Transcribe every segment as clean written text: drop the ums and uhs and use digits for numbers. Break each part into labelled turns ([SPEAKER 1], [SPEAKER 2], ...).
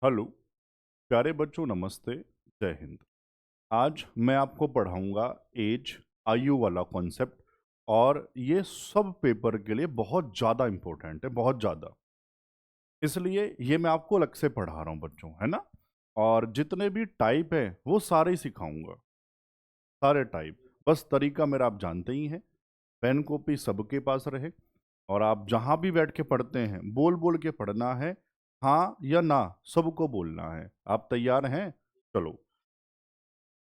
[SPEAKER 1] Hello प्यारे बच्चों, नमस्ते। जय हिंद। आज मैं आपको पढ़ाऊंगा एज, आयु वाला कॉन्सेप्ट। और ये सब पेपर के लिए बहुत ज़्यादा इम्पोर्टेंट है, बहुत ज़्यादा। इसलिए ये मैं आपको अलग से पढ़ा रहा हूँ बच्चों, है ना। और जितने भी टाइप है वो सारे ही सिखाऊंगा, सारे टाइप। बस तरीका मेरा आप जानते ही हैं। पेन कॉपी सबके पास रहे, और आप जहाँ भी बैठ के पढ़ते हैं बोल बोल के पढ़ना है। हाँ या ना सबको बोलना है। आप तैयार हैं? चलो,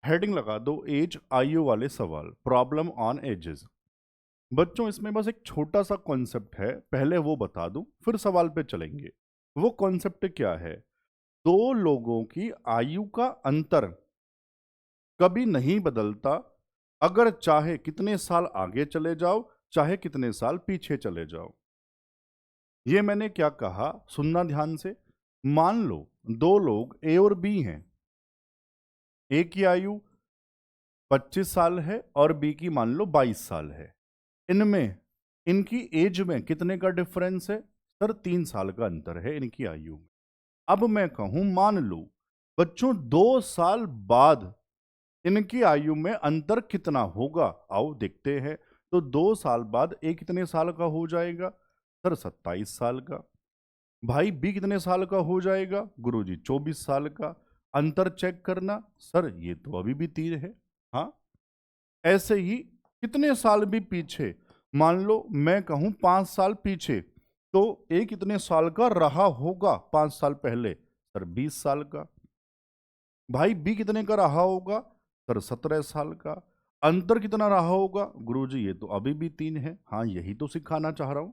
[SPEAKER 1] हेडिंग लगा दो, एज, आयु वाले सवाल, प्रॉब्लम ऑन एजेस। बच्चों, इसमें बस एक छोटा सा कॉन्सेप्ट है, पहले वो बता दूं फिर सवाल पे चलेंगे। वो कॉन्सेप्ट क्या है? दो लोगों की आयु का अंतर कभी नहीं बदलता, अगर चाहे कितने साल आगे चले जाओ, चाहे कितने साल पीछे चले जाओ। ये मैंने क्या कहा, सुनना ध्यान से। मान लो दो लोग ए और बी हैं। ए की आयु 25 साल है और बी की मान लो 22 साल है। इनमें, इनकी एज में कितने का डिफरेंस है? सर 3 साल का अंतर है इनकी आयु में। अब मैं कहूं, मान लो बच्चों 2 साल बाद इनकी आयु में अंतर कितना होगा? आओ देखते हैं। तो 2 साल बाद ए कितने साल का हो जाएगा? सर 27 साल का। भाई बी कितने साल का हो जाएगा? गुरुजी 24 साल का। अंतर चेक करना, सर ये तो अभी भी 3 है। हाँ, ऐसे ही कितने साल भी पीछे, मान लो मैं कहूं 5 साल पीछे, तो ए कितने साल का रहा होगा 5 साल पहले? सर 20 साल का। भाई बी कितने का रहा होगा? सर 17 साल का। अंतर कितना रहा होगा? गुरुजी ये तो अभी भी 3 है। हाँ, यही तो सिखाना चाह रहा हूं।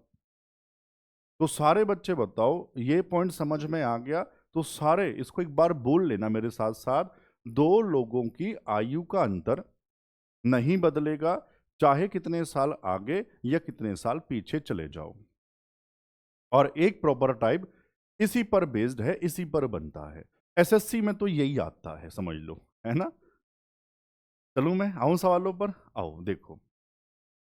[SPEAKER 1] तो सारे बच्चे बताओ, ये पॉइंट समझ में आ गया? तो सारे इसको एक बार बोल लेना मेरे साथ साथ। दो लोगों की आयु का अंतर नहीं बदलेगा, चाहे कितने साल आगे या कितने साल पीछे चले जाओ। और एक प्रॉपर टाइप इसी पर बेस्ड है, इसी पर बनता है। एसएससी में तो यही आता है, समझ लो, है ना। चलूं मैं आऊं सवालों पर। आओ देखो।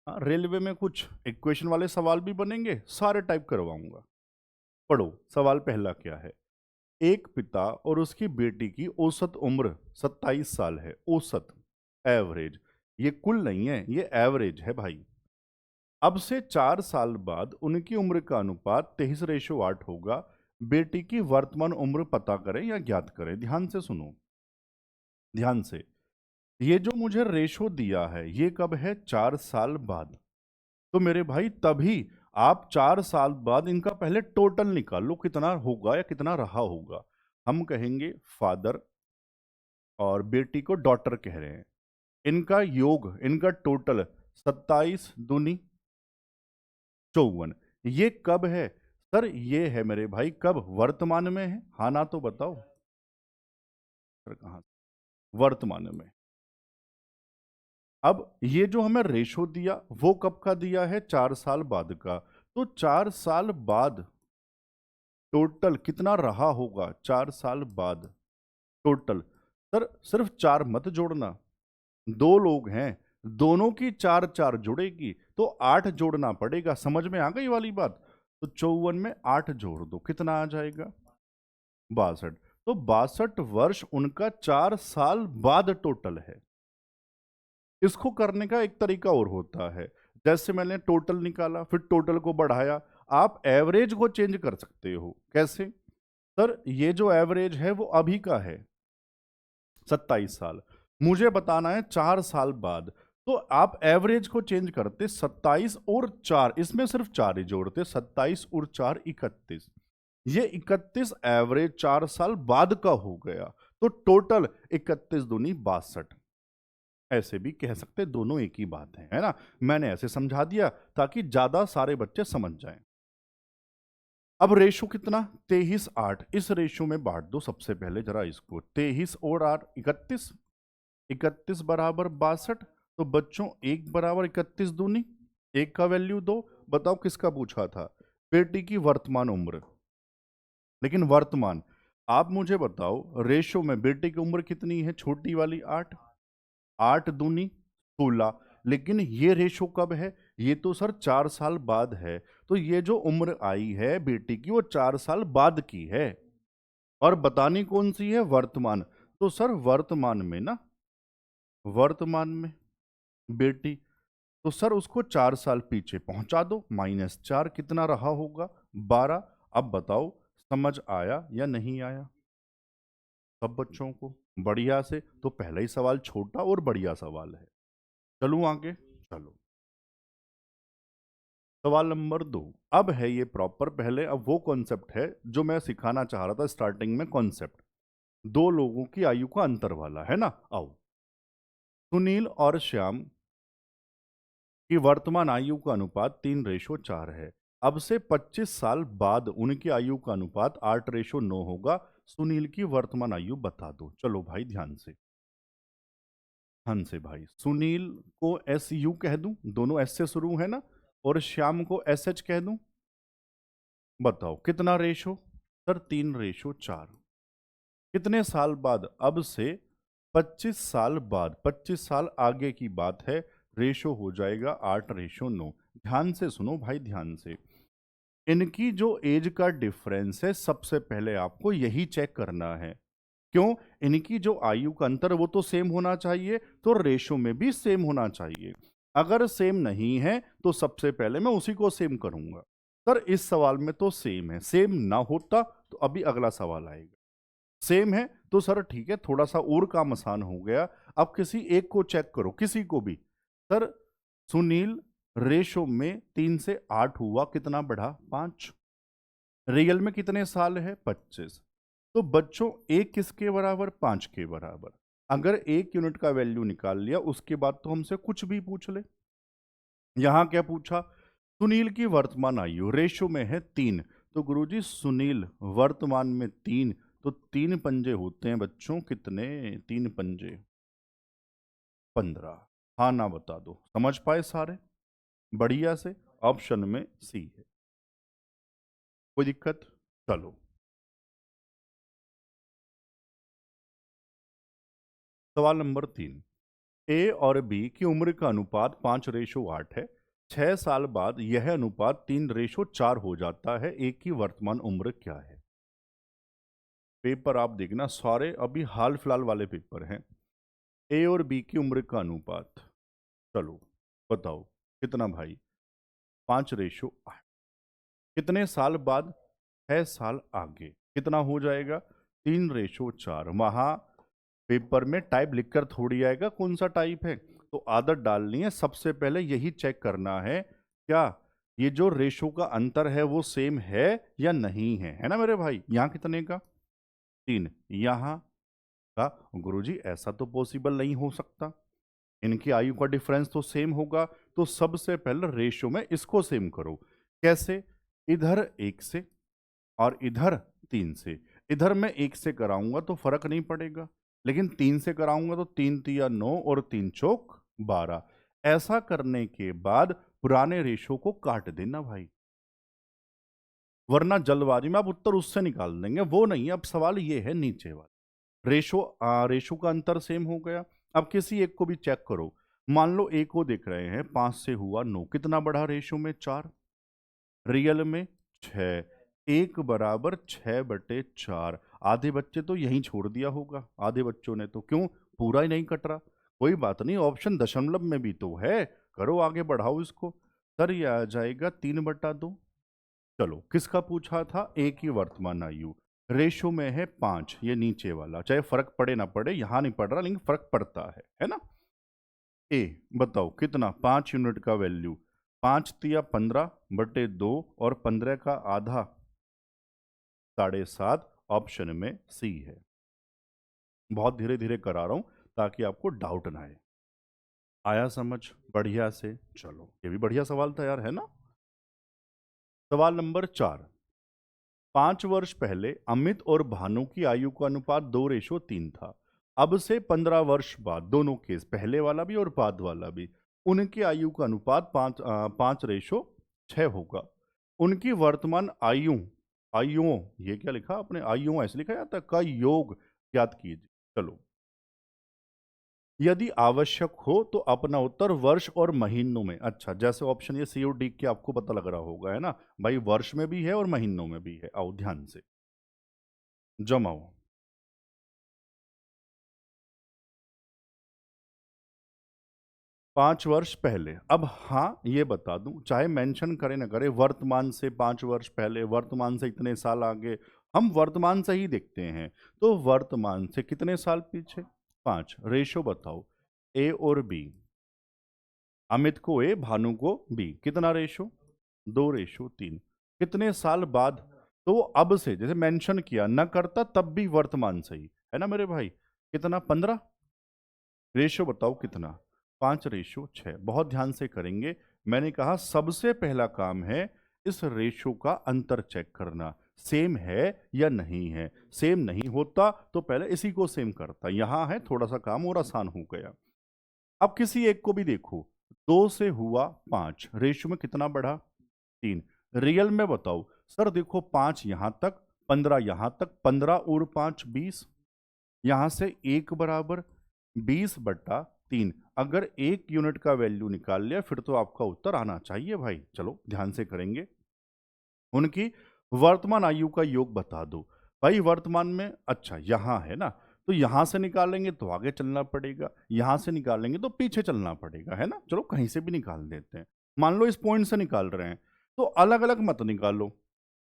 [SPEAKER 1] हाँ, रेलवे में कुछ इक्वेशन वाले सवाल भी बनेंगे, सारे टाइप करवाऊंगा। पढ़ो, सवाल पहला क्या है। एक पिता और उसकी बेटी की औसत उम्र 27 साल है। औसत, एवरेज। ये कुल नहीं है, ये एवरेज है भाई। अब से 4 साल बाद उनकी उम्र का अनुपात 23:8 होगा। बेटी की वर्तमान उम्र पता करें या ज्ञात करें। ध्यान से सुनो, ध्यान से। ये जो मुझे रेशो दिया है ये कब है? 4 साल बाद। तो मेरे भाई तभी आप 4 साल बाद इनका पहले टोटल निकालो, कितना होगा या कितना रहा होगा। हम कहेंगे फादर और बेटी को डॉटर कह रहे हैं। इनका योग, इनका टोटल 27 दूनी 54। ये कब है? सर ये है मेरे भाई कब? वर्तमान में है। हाँ ना तो बताओ। सर कहाँ? वर्तमान में। अब ये जो हमें रेशो दिया वो कब का दिया है? 4 साल बाद का। तो 4 साल बाद टोटल कितना रहा होगा? 4 साल बाद टोटल। सर सिर्फ 4 मत जोड़ना, दो लोग हैं, दोनों की 4 4 जुड़ेगी तो 8 जोड़ना पड़ेगा। समझ में आ गई वाली बात? तो 54 में 8 जोड़ दो, कितना आ जाएगा? 62। तो 62 वर्ष उनका 4 साल बाद टोटल है। इसको करने का एक तरीका और होता है। जैसे मैंने टोटल निकाला फिर टोटल को बढ़ाया, आप एवरेज को चेंज कर सकते हो। कैसे? सर ये जो एवरेज है वो अभी का है 27 साल, मुझे बताना है 4 साल बाद। तो आप एवरेज को चेंज करते 27 और 4, इसमें सिर्फ 4 ही जोड़ते, 27 और 4 31। ये 31 एवरेज 4 साल बाद का हो गया। तो टोटल 31 दूनी 62। ऐसे भी कह सकते, दोनों एक ही बात है ना। मैंने ऐसे समझा दिया ताकि ज्यादा सारे बच्चे समझ जाएं। अब रेशो कितना? 23:8। इस रेशो में बांट दो सबसे पहले जरा इसको। 23 और 8 31। 31 बराबर 62। तो बच्चों 1 बराबर 31 दूनी, 1 का वैल्यू 2। बताओ किसका पूछा था? बेटी की वर्तमान उम्र। लेकिन वर्तमान, आप मुझे बताओ रेशो में बेटी की उम्र कितनी है? छोटी वाली 8। 8 दूनी 16। लेकिन ये रेशो कब है? ये तो सर 4 साल बाद है। तो ये जो उम्र आई है बेटी की वो 4 साल बाद की है। और बतानी कौन सी है? वर्तमान। तो सर वर्तमान में बेटी, तो सर उसको 4 साल पीछे पहुंचा दो, -4 कितना रहा होगा? 12। अब बताओ समझ आया या नहीं आया सब बच्चों को? बढ़िया से। तो पहला ही सवाल छोटा और बढ़िया सवाल है। चलूं आगे? चलो। सवाल नंबर 2। अब है ये प्रॉपर, पहले अब वो कॉन्सेप्ट है जो मैं सिखाना चाह रहा था स्टार्टिंग में, कॉन्सेप्ट दो लोगों की आयु का अंतर वाला, है ना? आओ। सुनील और श्याम की वर्तमान आयु का अनुपात 3:4 है। अब से 25 साल बाद उनकी आयु का अनुपात 8:9 होगा। सुनील की वर्तमान आयु बता दो। चलो भाई ध्यान से, ध्यान से भाई। सुनील को SU कह दूं, दोनों S से शुरू है ना, और श्याम को SH कह दूं। बताओ कितना रेशो? सर 3:4। कितने साल बाद? अब से 25 साल बाद, 25 साल आगे की बात है। रेशो हो जाएगा 8:9। ध्यान से सुनो भाई, ध्यान से। इनकी जो एज का डिफरेंस है, सबसे पहले आपको यही चेक करना है। क्यों? इनकी जो आयु का अंतर वो तो सेम होना चाहिए, तो रेशो में भी सेम होना चाहिए। अगर सेम नहीं है तो सबसे पहले मैं उसी को सेम करूंगा। सर इस सवाल में तो सेम है, सेम ना होता तो अभी अगला सवाल आएगा। सेम है तो सर ठीक है, थोड़ा सा और काम आसान हो गया। अब किसी एक को चेक करो, किसी को भी। सर सुनील रेशो में 3 से 8 हुआ, कितना बढ़ा? 5। रियल में कितने साल है? 25। तो बच्चों एक किसके बराबर? 5 के बराबर। अगर 1 यूनिट का वैल्यू निकाल लिया, उसके बाद तो हमसे कुछ भी पूछ ले। यहां क्या पूछा? सुनील की वर्तमान आयु रेशो में है 3। तो गुरुजी सुनील वर्तमान में 3, तो 3 पंजे होते हैं बच्चों, कितने? 3 पंजे 15। हाँ ना बता दो। समझ पाए सारे? बढ़िया से। ऑप्शन में सी है। कोई दिक्कत? चलो। सवाल नंबर 3। ए और बी की उम्र का अनुपात 5:8 है। 6 साल बाद यह अनुपात 3:4 हो जाता है। ए की वर्तमान उम्र क्या है? पेपर आप देखना, सारे अभी हाल फिलहाल वाले पेपर हैं। ए और बी की उम्र का अनुपात, चलो बताओ कितना भाई? 5:8। कितने साल बाद? 6 साल आगे कितना हो जाएगा? 3:4। वहां पेपर में टाइप लिखकर थोड़ी आएगा कौन सा टाइप है, तो आदत डालनी है। सबसे पहले यही चेक करना है, क्या ये जो रेशो का अंतर है वो सेम है या नहीं है ना मेरे भाई? यहां कितने का? 3। यहां का? गुरुजी ऐसा तो पॉसिबल नहीं हो सकता, इनकी आयु का डिफरेंस तो सेम होगा। तो सबसे पहले रेशो में इसको सेम करो। कैसे? इधर 1 से और इधर 3 से। इधर मैं 1 से कराऊंगा तो फर्क नहीं पड़ेगा, लेकिन 3 से कराऊंगा तो 3 तिया 9 और 3 चौक 12। ऐसा करने के बाद पुराने रेशो को काट देना भाई, वरना जल्दबाजी में आप उत्तर उससे निकाल देंगे, वो नहीं है। अब सवाल ये है नीचे वाला। रेशो का अंतर सेम हो गया। अब किसी एक को भी चेक करो। मान लो एक को देख रहे हैं, 5 से हुआ 9, कितना बढ़ा रेशो में? 4। रियल में 6। 1 = 6/4। आधे बच्चे तो यहीं छोड़ दिया होगा, आधे बच्चों ने तो। क्यों? पूरा ही नहीं कट रहा। कोई बात नहीं, ऑप्शन दशमलव में भी तो है, करो आगे बढ़ाओ इसको। सर ये आ जाएगा 3/2। चलो किसका पूछा था? ए की वर्तमान आयु रेशो में है 5, ये नीचे वाला। चाहे फर्क पड़े ना पड़े, यहां नहीं पड़ रहा लेकिन फर्क पड़ता है ना? ए बताओ कितना? 5 यूनिट का वैल्यू, 5 तिया 15/2 और 15 का आधा 7.5। ऑप्शन में सी है। बहुत धीरे धीरे करा रहा हूं ताकि आपको डाउट ना आए। आया समझ? बढ़िया से। चलो ये भी बढ़िया सवाल था यार, है ना? सवाल नंबर 4। 5 वर्ष पहले अमित और भानु की आयु का अनुपात 2:3 था। अब से 15 वर्ष बाद, दोनों केस, पहले वाला भी और बाद वाला भी, उनकी आयु का अनुपात 5:6 होगा। उनकी वर्तमान आयु, आयुओं, ये क्या लिखा आपने? आयुओं ऐसे लिखा जाता है, का योग ज्ञात कीजिए। चलो, यदि आवश्यक हो तो अपना उत्तर वर्ष और महीनों में। अच्छा, जैसे ऑप्शन ये सी और डी के आपको पता लग रहा होगा, है ना भाई? वर्ष में भी है और महीनों में भी है। आओ ध्यान से। जमाओ। 5 वर्ष पहले। अब हाँ, ये बता दूं, चाहे मेंशन करे ना करे, वर्तमान से 5 वर्ष पहले, वर्तमान से इतने साल आगे, हम वर्तमान से ही देखते हैं। तो वर्तमान से कितने साल पीछे? 5। रेशो बताओ, ए और बी। अमित को ए, भानु को बी। कितना रेशो? 2:3। कितने साल बाद? तो अब से जैसे मेंशन किया न करता तब भी वर्तमान से ही है ना मेरे भाई। कितना? 15। रेशो बताओ कितना? 5:6। बहुत ध्यान से करेंगे। मैंने कहा सबसे पहला काम है इस रेशो का अंतर चेक करना, सेम है या नहीं है। सेम नहीं होता तो पहले इसी को सेम करता। यहां है, थोड़ा सा काम और आसान हो गया। अब किसी एक को भी देखो, 2 से हुआ 5, रेशो में कितना बढ़ा? 3। रियल में बताओ सर, देखो 5 यहां तक, 15 यहां तक, 15 और 5 20। यहां से 1 बराबर 20/3। अगर 1 यूनिट का वैल्यू निकाल लिया फिर तो आपका उत्तर आना चाहिए भाई। चलो ध्यान से करेंगे। उनकी वर्तमान आयु का योग बता दो। भाई वर्तमान में, अच्छा यहां है ना, तो यहां से निकालेंगे तो आगे चलना पड़ेगा, यहां से निकालेंगे तो पीछे चलना पड़ेगा, है ना। चलो कहीं से भी निकाल देते हैं। मान लो इस पॉइंट से निकाल रहे हैं तो अलग अलग मत निकालो।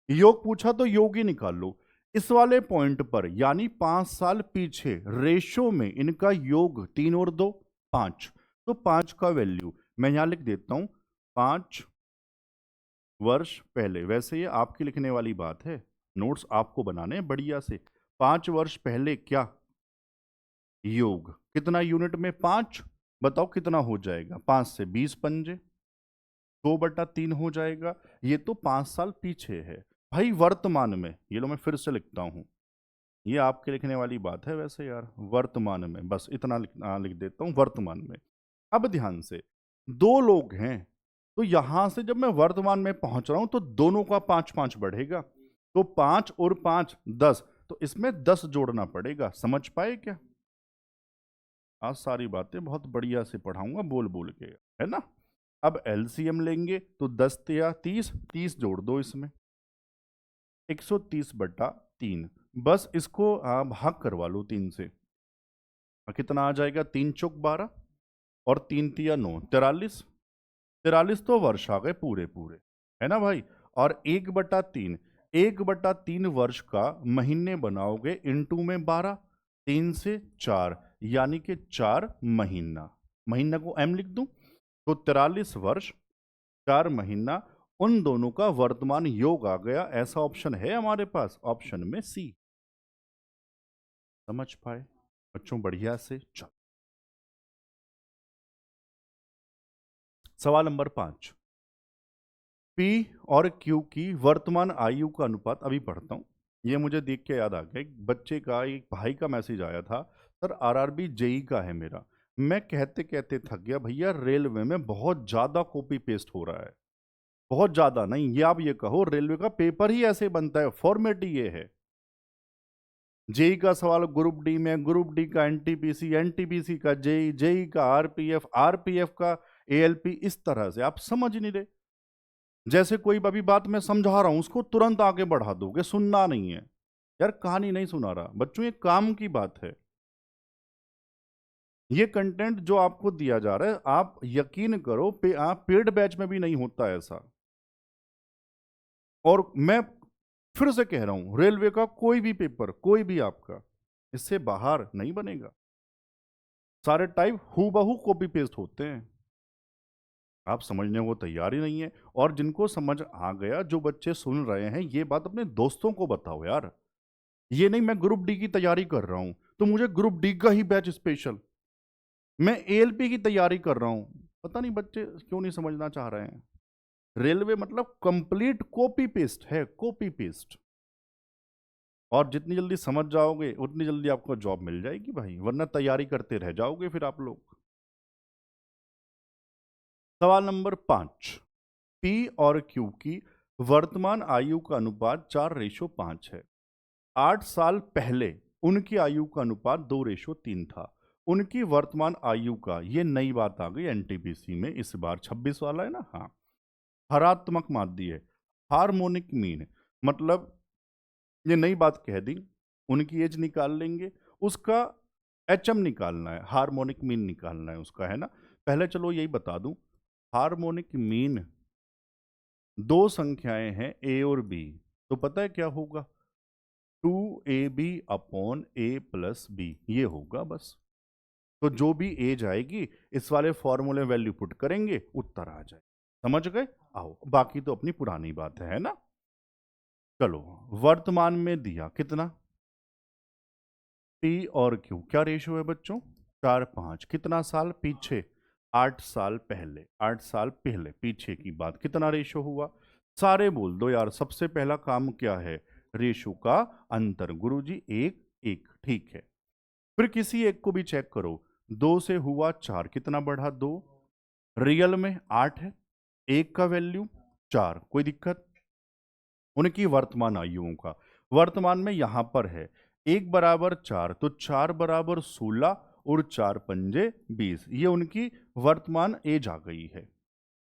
[SPEAKER 1] योग पूछा तो योग ही निकाल लो। इस वाले पॉइंट पर यानी 5 साल पीछे रेशो में इनका योग 3 और 2 5। तो 5 का वैल्यू मैं यहां लिख देता हूं, 5 वर्ष पहले। वैसे ये आपकी लिखने वाली बात है, नोट्स आपको बनाने हैं बढ़िया से। 5 वर्ष पहले क्या योग? कितना यूनिट में? 5। बताओ कितना हो जाएगा? 5 से 20 पंजे, 2/3 हो जाएगा। ये तो 5 साल पीछे है। भाई वर्तमान में, ये लो मैं फिर से लिखता हूं, ये आपके लिखने वाली बात है वैसे यार। वर्तमान में बस इतना लिख देता हूं, वर्तमान में। अब ध्यान से, 2 लोग हैं तो यहां से जब मैं वर्तमान में पहुंच रहा हूं तो दोनों का 5-5 बढ़ेगा। तो 5 और 5 10। तो इसमें 10 जोड़ना पड़ेगा। समझ पाए क्या? आज सारी बातें बहुत बढ़िया से पढ़ाऊंगा बोल बोल के, है ना। अब एलसीएम लेंगे तो 10 या 30, 30 जोड़ दो इसमें, 130/3। बस इसको भाग करवा लो 3 से। कितना आ जाएगा? 3 चौक 12 और 3 तिया 9, 43। 43 तो वर्ष आ गए पूरे पूरे, है ना भाई। और 1/3, 1/3 वर्ष का महीने बनाओगे इंटू में 12, 3 से 4, यानी कि 4 महीना। महीना को एम लिख दूं तो 43 वर्ष 4 महीना। उन दोनों का वर्तमान योग आ गया। ऐसा ऑप्शन है हमारे पास, ऑप्शन में सी। समझ पाए बच्चों? बढ़िया से। चल, सवाल नंबर 5। पी और क्यू की वर्तमान आयु का अनुपात। अभी पढ़ता हूं, ये मुझे देख के याद आ गया। एक बच्चे का, एक भाई का मैसेज आया था, सर आरआरबी जेई का है मेरा। मैं कहते कहते थक गया भैया, रेलवे में बहुत ज्यादा कॉपी पेस्ट हो रहा है। बहुत ज्यादा नहीं, ये आप ये कहो रेलवे का पेपर ही ऐसे बनता है, फॉर्मेट ही ये है। जेई का सवाल ग्रुप डी में, ग्रुप डी का एनटीपीसी, एनटीपीसी का जेई, जेई का आरपीएफ, आरपीएफ का एएलपी। इस तरह से आप समझ नहीं रहे। जैसे कोई अभी बात मैं समझा रहा हूं उसको तुरंत आगे बढ़ा दोगे, सुनना नहीं है। यार कहानी नहीं सुना रहा बच्चों, ये काम की बात है। ये कंटेंट जो आपको दिया जा रहा है, आप यकीन करो आप पेड बैच में भी नहीं होता ऐसा। और मैं फिर से कह रहा हूं, रेलवे का कोई भी पेपर, कोई भी आपका इससे बाहर नहीं बनेगा। सारे टाइप हूबहू कॉपी पेस्ट होते हैं। आप समझने को तैयार ही नहीं है। और जिनको समझ आ गया, जो बच्चे सुन रहे हैं, ये बात अपने दोस्तों को बताओ यार। ये नहीं मैं ग्रुप डी की तैयारी कर रहा हूं तो मुझे ग्रुप डी का ही बैच स्पेशल, मैं एएलपी की तैयारी कर रहा हूं। पता नहीं बच्चे क्यों नहीं समझना चाह रहे हैं। रेलवे मतलब कंप्लीट कॉपी पेस्ट है, कॉपी पेस्ट। और जितनी जल्दी समझ जाओगे उतनी जल्दी आपको जॉब मिल जाएगी भाई, वरना तैयारी करते रह जाओगे फिर आप लोग। सवाल नंबर 5। पी और क्यू की वर्तमान आयु का अनुपात 4:5 है। 8 साल पहले उनकी आयु का अनुपात 2:3 था। उनकी वर्तमान आयु का, ये नई बात आ गई एनटीपीसी में इस बार, 26 वाला है ना। हाँ, हरात्मक माध्य है, हार्मोनिक मीन, मतलब ये नई बात कह दी। उनकी एज निकाल लेंगे, उसका एचएम निकालना है, हार्मोनिक मीन निकालना है उसका, है ना। पहले चलो यही बता दूं, हार्मोनिक मीन दो संख्याएं हैं ए और बी, तो पता है क्या होगा, 2ab अपॉन ए प्लस बी, ये होगा बस। तो जो भी एज आएगी इस वाले फॉर्मूले वैल्यू पुट करेंगे, उत्तर आ जाए। समझ गए? आओ, बाकी तो अपनी पुरानी बात है ना। चलो, वर्तमान में दिया कितना, पी और क्यू, क्या रेशो है बच्चों, 4:5। कितना साल पीछे, 8 साल पहले, 8 साल पहले पीछे की बात, कितना रेशो हुआ, सारे बोल दो यार। सबसे पहला काम क्या है, रेशो का अंतर, गुरुजी एक एक, ठीक है। फिर किसी एक को भी चेक करो, 2 से हुआ 4, कितना बढ़ा, 2, रियल में 8 है, एक का वैल्यू 4, कोई दिक्कत। उनकी वर्तमान आयुओं का, वर्तमान में यहां पर है 1 बराबर 4, तो 4 बराबर 16 और 4 पंजे 20, ये उनकी वर्तमान एज आ गई है।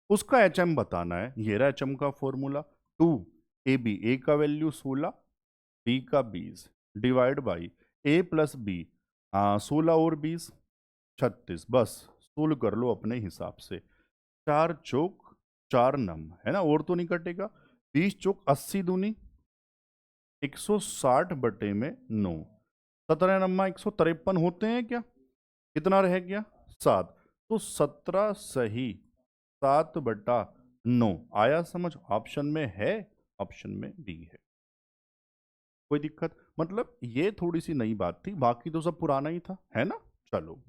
[SPEAKER 1] उसका एचएम बताना है, ये रहा एचएम का फॉर्मूला, 2ab, ए का वैल्यू 16, बी का 20, divide by A plus B, 16 और 20 36, बस सोल्व कर लो अपने हिसाब से। 4 चौक 4 नम, है ना, और तो नहीं कटेगा। 20 चौक 80 दूनी 160/9, 17 नम्मा 153 होते हैं क्या, कितना रह गया, 7, तो 17 सही 7/9 आया समझ, ऑप्शन में है, ऑप्शन में डी है। कोई दिक्कत, मतलब ये थोड़ी सी नई बात थी, बाकी तो सब पुराना ही था, है ना। चलो,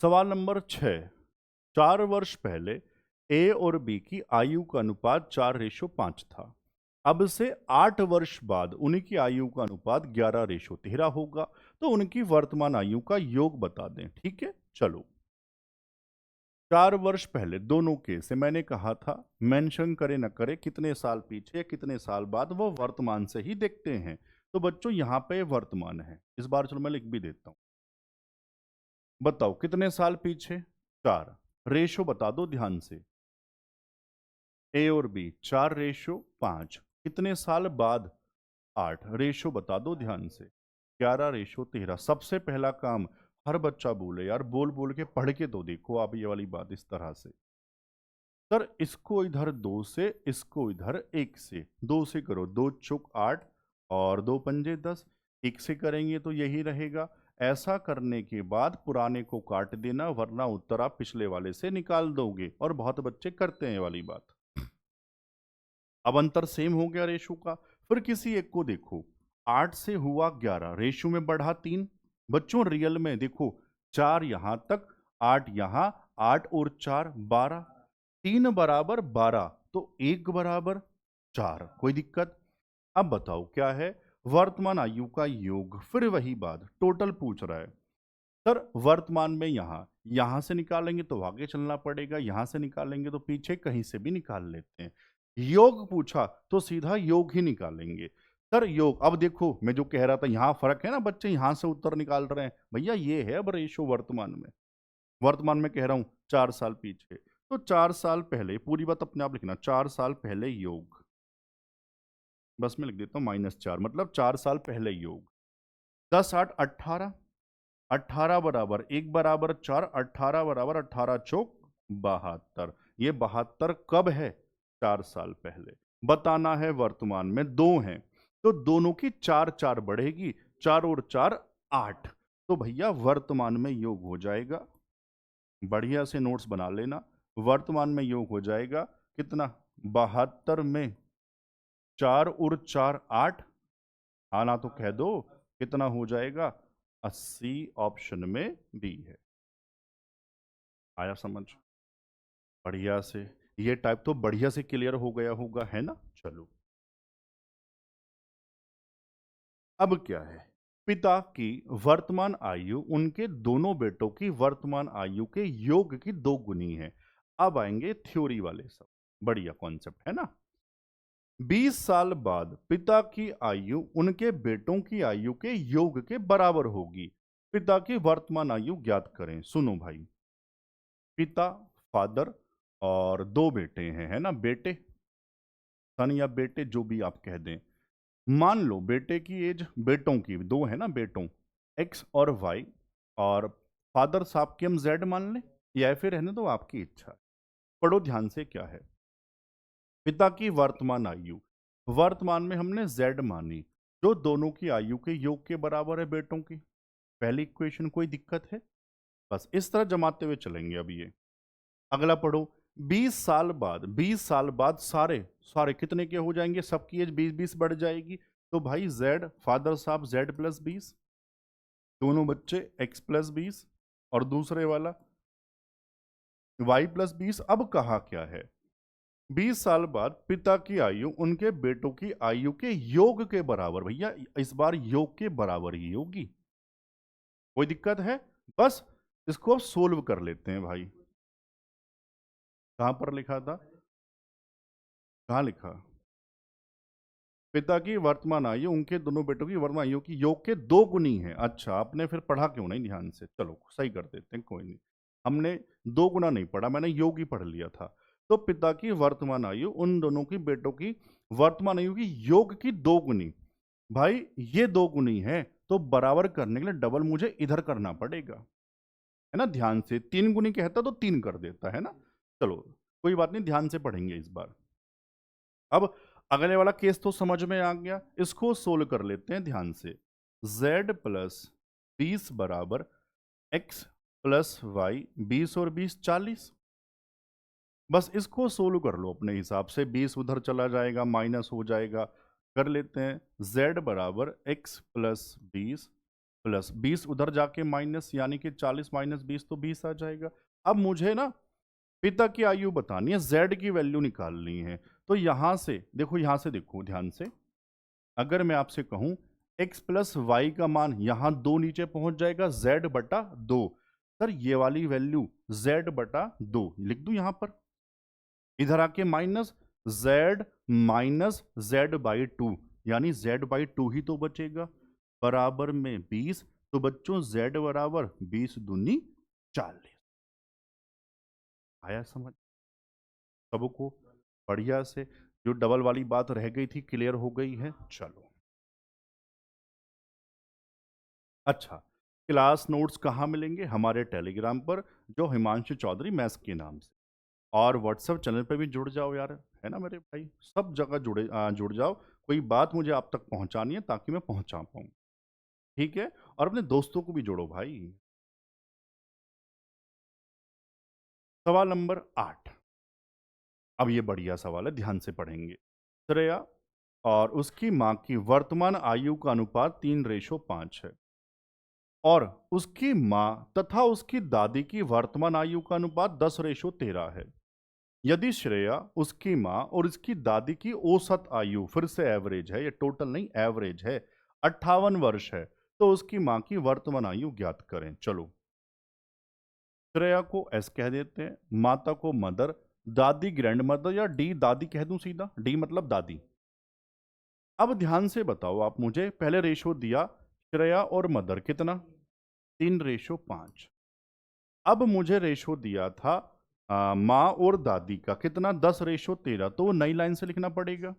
[SPEAKER 1] सवाल नंबर 6, 4 वर्ष पहले ए और बी की आयु का अनुपात 4:5 था। अब से 8 वर्ष बाद उनकी आयु का अनुपात 11:13 होगा। तो उनकी वर्तमान आयु का योग बता दें, ठीक है। चलो, 4 वर्ष पहले दोनों के से मैंने कहा था, मेंशन करे न करे कितने साल पीछे कितने साल बाद, वो वर्तमान से ही देखते हैं। तो बच्चों यहां पे वर्तमान है, इस बार चलो मैं लिख भी देता हूं। बताओ कितने साल पीछे, 4, रेशो बता दो ध्यान से, ए और बी 4:5, कितने साल बाद, 8, रेशो बता दो ध्यान से, 11:13। सबसे पहला काम, हर बच्चा बोले यार, बोल बोल के पढ़ के तो देखो आप ये वाली बात इस तरह से, सर इसको इधर 2 से, इसको इधर 1 से, 2 से करो, 2 चौक 8 और 2 पंजे 10, 1 से करेंगे तो यही रहेगा। ऐसा करने के बाद पुराने को काट देना, वरना उत्तर आप पिछले वाले से निकाल दोगे, और बहुत बच्चे करते हैं ये वाली बात। अब अंतर सेम हो गया रेशो का। फिर किसी एक को देखो, 8 से हुआ 11, रेशो में बढ़ा 3, बच्चों रियल में देखो, 4 यहां तक, 8 यहां, 8 और 4 12, 3 बराबर 12, तो 1 बराबर 4, कोई दिक्कत। अब बताओ क्या है, वर्तमान आयु का योग, फिर वही बात, टोटल पूछ रहा है। सर वर्तमान में यहां से निकालेंगे तो आगे चलना पड़ेगा, यहां से निकालेंगे तो पीछे कहीं से भी निकाल लेते हैं। योग पूछा तो सीधा योग ही निकालेंगे। सर योग, अब देखो मैं जो कह रहा था, यहां फर्क है ना, बच्चे यहां से उत्तर निकाल रहे हैं, भैया ये है अब रेशो वर्तमान में, वर्तमान में कह रहा हूं 4 साल पीछे, तो 4 साल पहले, पूरी बात अपने आप लिखना, 4 साल पहले योग, बस मैं लिख देता हूं -4, मतलब 4 साल पहले योग, 10 8 18, 18 बराबर 1 बराबर 4, 18 बराबर 18 चौक 72, ये 72 कब है, 4 साल पहले। बताना है वर्तमान में, दो हैं तो दोनों की 4 4 बढ़ेगी, 4 और 4 8, तो भैया वर्तमान में योग हो जाएगा, बढ़िया से नोट्स बना लेना, वर्तमान में योग हो जाएगा कितना, 72 में 4 और 4 8, आना तो कह दो, कितना हो जाएगा, 80, ऑप्शन में बी है। आया समझ, बढ़िया से, ये टाइप तो बढ़िया से क्लियर हो गया होगा, है ना। चलो, अब क्या है, पिता की वर्तमान आयु उनके दोनों बेटों की वर्तमान आयु के योग की 2 गुनी है। अब आएंगे थ्योरी वाले सब, बढ़िया कॉन्सेप्ट है ना। 20 साल बाद पिता की आयु उनके बेटों की आयु के योग के बराबर होगी। पिता की वर्तमान आयु ज्ञात करें। सुनो भाई, पिता, फादर, और 2 बेटे हैं, है ना, बेटे, सन या बेटे जो भी आप कह दें। मान लो बेटे की एज, बेटों की दो है ना बेटों, एक्स और वाई, और फादर साहब की हम जेड मान लें, या फिर रहने दो आपकी इच्छा। पढ़ो ध्यान से क्या है। पिता की वर्तमान आयु, वर्तमान में हमने जेड मानी, जो दोनों की आयु के योग के बराबर है बेटों की। पहली इक्वेशन, कोई दिक्कत है? बस इस तरह जमाते हुए चलेंगे। अब ये अगला पढ़ो। 20 साल बाद सारे सारे कितने के हो जाएंगे? सबकी एज 20-20 बढ़ जाएगी। तो भाई जेड, फादर साहब जेड प्लस 20, दोनों बच्चे एक्स प्लस 20, और दूसरे वाला वाई प्लस 20। अब कहा क्या है? 20 साल बाद पिता की आयु उनके बेटों की आयु के योग के बराबर। भैया इस बार योग के बराबर ही होगी। कोई दिक्कत है? बस इसको अब सोल्व कर लेते हैं भाई। कहां पर लिखा था? कहां लिखा? पिता की वर्तमान आयु उनके दोनों बेटों की वर्तमान आयु की योग के दो गुनी है। अच्छा, आपने फिर पढ़ा क्यों नहीं ध्यान से? चलो सही कर देते हैं, कोई नहीं। हमने दो गुना नहीं पढ़ा, मैंने योग ही पढ़ लिया था। तो पिता की वर्तमान आयु उन दोनों की बेटों की वर्तमान आयु की योग की दो गुनी। भाई ये दो गुनी है, तो बराबर करने के लिए डबल मुझे इधर करना पड़ेगा, है ना? ध्यान से, तीन गुनी कहता तो तीन कर देता, है ना? चलो कोई बात नहीं, ध्यान से पढ़ेंगे इस बार। अब अगले वाला केस तो समझ में आ गया, इसको सोल्व कर लेते हैं ध्यान से। z प्लस 20 बराबर x प्लस वाई, 20 और 20 40। बस इसको सोल्व कर लो अपने हिसाब से, 20 उधर चला जाएगा, माइनस हो जाएगा। कर लेते हैं। z बराबर x प्लस 20 प्लस 20 उधर जाके माइनस, यानी कि 40 माइनस 20 तो 20 आ जाएगा। अब मुझे ना पिता की आयु बतानी है, जेड की वैल्यू निकालनी है। तो यहां से देखो, यहां से देखो ध्यान से। अगर मैं आपसे कहूं x प्लस वाई का मान यहां दो नीचे पहुंच जाएगा, z बटा दो। सर ये वाली वैल्यू z बटा दो लिख दूं यहां पर, इधर आके minus z minus z by two, यानी z बाई टू ही तो बचेगा, बराबर में 20। तो बच्चों z बराबर 20 दूनी 40। आया समझ सबको? बढ़िया से। जो डबल वाली बात रह गई थी क्लियर हो गई है। चलो अच्छा, क्लास नोट्स कहाँ मिलेंगे? हमारे टेलीग्राम पर, जो हिमांशु चौधरी मैथ्स के नाम से। और व्हाट्सएप चैनल पे भी जुड़ जाओ यार, है ना मेरे भाई? सब जगह जुड़ जाओ। कोई बात मुझे आप तक पहुंचानी है ताकि मैं पहुंचा पाऊँ, ठीक है? और अपने दोस्तों को भी जोड़ो भाई। सवाल नंबर 8। अब ये बढ़िया सवाल है, ध्यान से पढ़ेंगे। श्रेया और उसकी माँ की वर्तमान आयु का अनुपात 3:5 है, और उसकी माँ तथा उसकी दादी की वर्तमान आयु का अनुपात 10:13 है। यदि श्रेया, उसकी माँ और उसकी दादी की औसत आयु, फिर से एवरेज है, ये टोटल नहीं एवरेज है, 58 वर्ष है, तो उसकी माँ की वर्तमान आयु ज्ञात करें। चलो, श्रेया को एस कह देते हैं, माता को मदर, दादी ग्रैंड मदर, या डी दादी कह दूं सीधा, डी मतलब दादी। अब ध्यान से बताओ आप मुझे, पहले रेशो दिया श्रेया और मदर कितना? 3:5। अब मुझे रेशो दिया था माँ और दादी का कितना? 10:13। तो वो नई लाइन से लिखना पड़ेगा।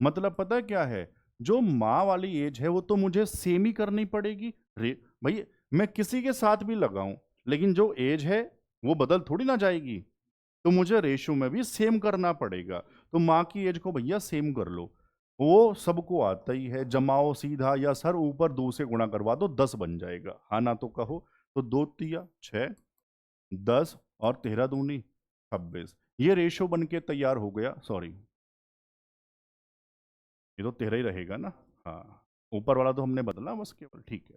[SPEAKER 1] मतलब पता है क्या है? जो माँ वाली एज है वो तो मुझे सेम ही करनी पड़ेगी। रे भाई, मैं किसी के साथ भी लगाऊं, लेकिन जो एज है वो बदल थोड़ी ना जाएगी। तो मुझे रेशो में भी सेम करना पड़ेगा। तो माँ की एज को भैया सेम कर लो, वो सबको आता ही है। जमाओ सीधा, या सर ऊपर 2 से गुणा करवा दो, 10 बन जाएगा। हाँ ना तो कहो। तो 2 तिया 6, 10 और 13 दूनी 26। ये रेशो बन के तैयार हो गया। सॉरी, ये तो 13 ही रहेगा ना। हाँ, ऊपर वाला तो हमने बदला बस केवल, ठीक है।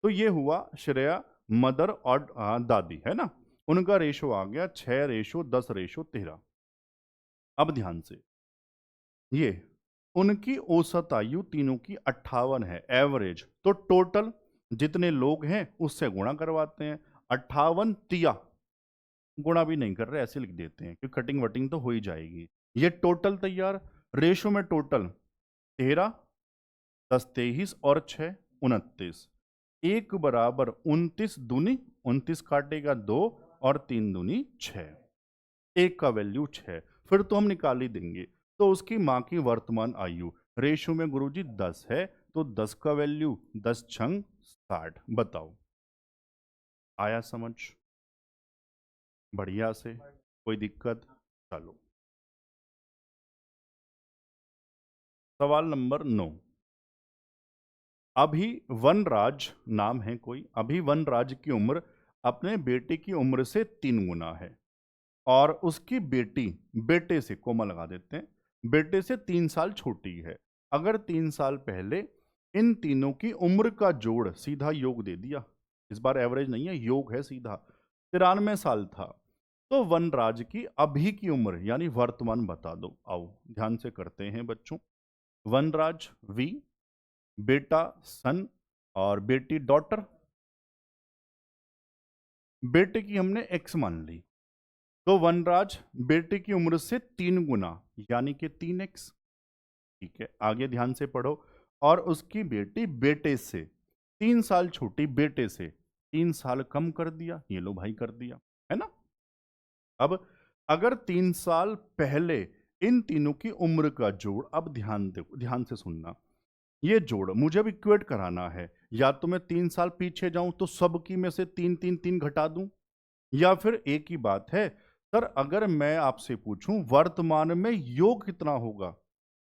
[SPEAKER 1] तो ये हुआ श्रेया, मदर और दादी, है ना? उनका रेशो आ गया 6:10:13। अब ध्यान से, ये उनकी औसत आयु तीनों की 58 है, एवरेज। तो टोटल जितने लोग हैं उससे गुणा करवाते हैं। 58 तिया, गुणा भी नहीं कर रहे, ऐसे लिख देते हैं क्योंकि कटिंग वटिंग तो हो ही जाएगी। ये टोटल तैयार। रेशो में टोटल 13, 10 23 और 6 29। एक बराबर 29 दूनी 29 काटेगा 2, और 3 दूनी 6। एक का वैल्यू 6। फिर तो हम निकाल ही देंगे। तो उसकी माँ की वर्तमान आयु रेशो में गुरुजी 10 है, तो 10 का वैल्यू 10 छंग 60। बताओ, आया समझ? बढ़िया से, कोई दिक्कत? चलो, सवाल नंबर 9। अभी वनराज नाम है कोई, अभी वनराज की उम्र अपने बेटे की उम्र से 3 गुना है, और उसकी बेटी बेटे से, कोमा लगा देते हैं, बेटे से 3 साल छोटी है। अगर 3 साल पहले इन तीनों की उम्र का जोड़, सीधा योग दे दिया, इस बार एवरेज नहीं है, योग है सीधा, 93 साल था, तो वनराज की अभी की उम्र यानी वर्तमान बता दो। आओ ध्यान से करते हैं बच्चों। वनराज वी, बेटा सन, और बेटी डॉटर। बेटे की हमने एक्स मान ली, तो वनराज बेटे की उम्र से 3 गुना यानी कि 3x। ठीक है, आगे ध्यान से पढ़ो। और उसकी बेटी बेटे से 3 साल छोटी, बेटे से 3 साल कम कर दिया, ये लो भाई कर दिया, है ना। अब अगर 3 साल पहले इन तीनों की उम्र का जोड़, अब ध्यान देखो, ध्यान से सुनना, ये जोड़ मुझे अब इक्वेट कराना है। या तो मैं 3 साल पीछे जाऊं तो सबकी में से 3 3 3 घटा दूं, या फिर एक ही बात है सर, अगर मैं आपसे पूछूं वर्तमान में योग कितना होगा,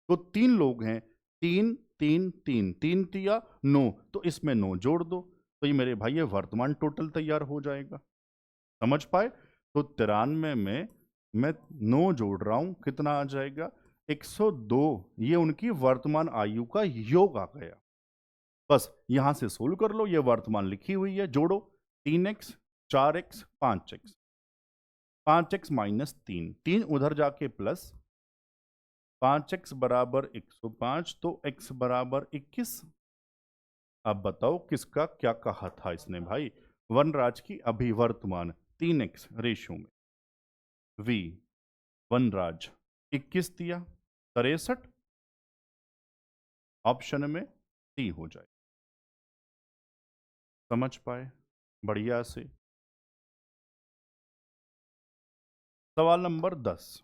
[SPEAKER 1] तो 3 लोग हैं, 3 3 3 3 तिया 9, तो इसमें 9 जोड़ दो, तो ये मेरे भाई ये वर्तमान टोटल तैयार हो जाएगा। समझ पाए? तो 93 में मैं 9 जोड़ रहा हूं, कितना आ जाएगा? 102। ये उनकी वर्तमान आयु का योग आ गया। बस यहां से सोल्व कर लो, ये वर्तमान लिखी हुई है, जोड़ो 3x 4x 5x, 5x minus 3 उधर जाके प्लस, 5x बराबर 105, तो x बराबर 21। अब बताओ किसका क्या कहा था इसने भाई? वनराज की अभी वर्तमान 3x रेशियो में, v वनराज 21 दिया, 63, ऑप्शन में सी हो जाए। समझ पाए? बढ़िया से। सवाल नंबर 10।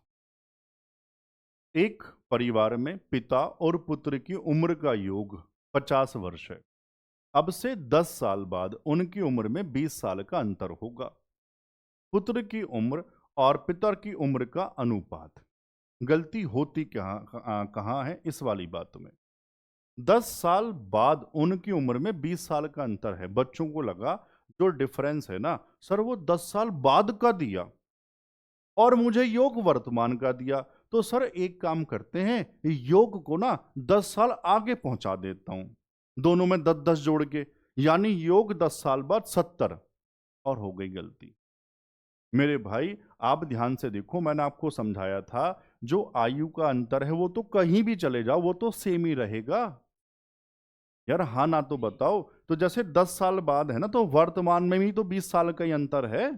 [SPEAKER 1] एक परिवार में पिता और पुत्र की उम्र का योग 50 वर्ष है। अब से 10 साल बाद उनकी उम्र में 20 साल का अंतर होगा। पुत्र की उम्र और पिता की उम्र का अनुपात। गलती होती कहाँ है इस वाली बात में? 10 साल बाद उनकी उम्र में 20 साल का अंतर है। बच्चों को लगा जो डिफरेंस है ना सर वो 10 साल बाद का दिया और मुझे योग वर्तमान का दिया, तो सर एक काम करते हैं, योग को ना 10 साल आगे पहुंचा देता हूं, दोनों में 10 10 जोड़ के, यानी योग 10 साल बाद 70, और हो गई गलती। मेरे भाई आप ध्यान से देखो, मैंने आपको समझाया था जो आयु का अंतर है वो तो कहीं भी चले जाओ वो तो सेम ही रहेगा। यार हाँ ना तो बताओ, तो जैसे 10 साल बाद है ना, तो वर्तमान में भी तो 20 साल का ही अंतर है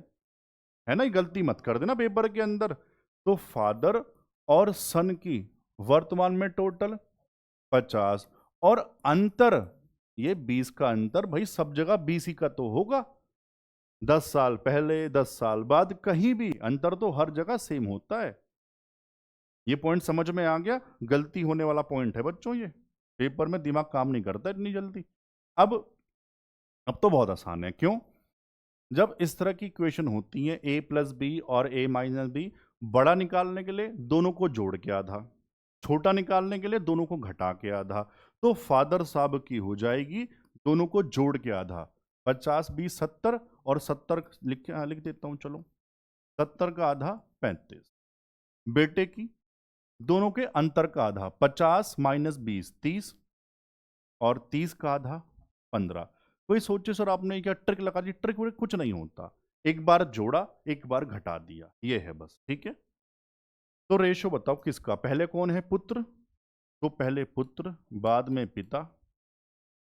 [SPEAKER 1] ना। ये गलती मत कर देना पेपर के अंदर। तो फादर और सन की वर्तमान में टोटल 50, और अंतर ये 20 का अंतर, भाई सब जगह 20 ही का तो होगा। 10 साल पहले 10 साल बाद कहीं भी अंतर तो हर जगह सेम होता है। ये पॉइंट समझ में आ गया? गलती होने वाला पॉइंट है बच्चों, ये पेपर में दिमाग काम नहीं करता इतनी जल्दी। अब अब तो बहुत आसान है, क्यों? जब इस तरह की इक्वेशन होती है a प्लस बी और a माइनस बी, बड़ा निकालने के लिए दोनों को जोड़ के आधा, छोटा निकालने के लिए दोनों को घटा के आधा, तो फादर साहब की हो जाएगी दोनों को जोड़ के आधा, 50 20 70, और 70 लिख देता हूं चलो, 70 का आधा 35। बेटे की दोनों के अंतर का आधा 50 माइनस 20 30, और 30 का आधा 15। कोई सोचे सर आपने क्या ट्रिक लगा दी? ट्रिक व्रिक कुछ नहीं होता, एक बार जोड़ा एक बार घटा दिया, ये है बस। ठीक है, तो रेशो बताओ किसका? पहले कौन है? पुत्र, तो पहले पुत्र, बाद में पिता,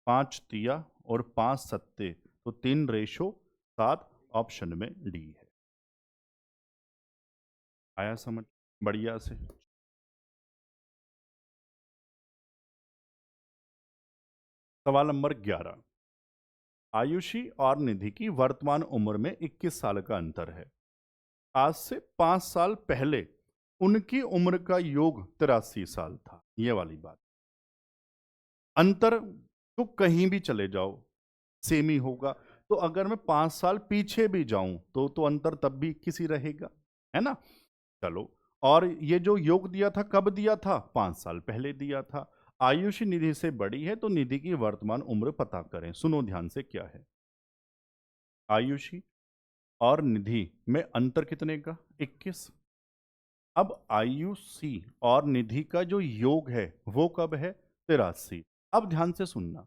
[SPEAKER 1] 5 तिया और 5 सत्ते, तो 3:7, ऑप्शन में डी है। आया समझ? बढ़िया से। सवाल नंबर 11। आयुषी और निधि की वर्तमान उम्र में 21 साल का अंतर है। आज से 5 साल पहले उनकी उम्र का योग 83 साल था। ये वाली बात। अंतर तो कहीं भी चले जाओ सेम ही होगा। तो अगर मैं 5 साल पीछे भी जाऊं तो अंतर तब भी किसी रहेगा, है ना? चलो, और ये जो योग दिया था कब दिया था? 5 साल पहले दिया था। आयुष निधि से बड़ी है तो निधि की वर्तमान उम्र पता करें। सुनो ध्यान से क्या है। आयुषी और निधि में अंतर कितने का? 21। अब आयुषी और निधि का जो योग है वो कब है? 83। अब ध्यान से सुनना,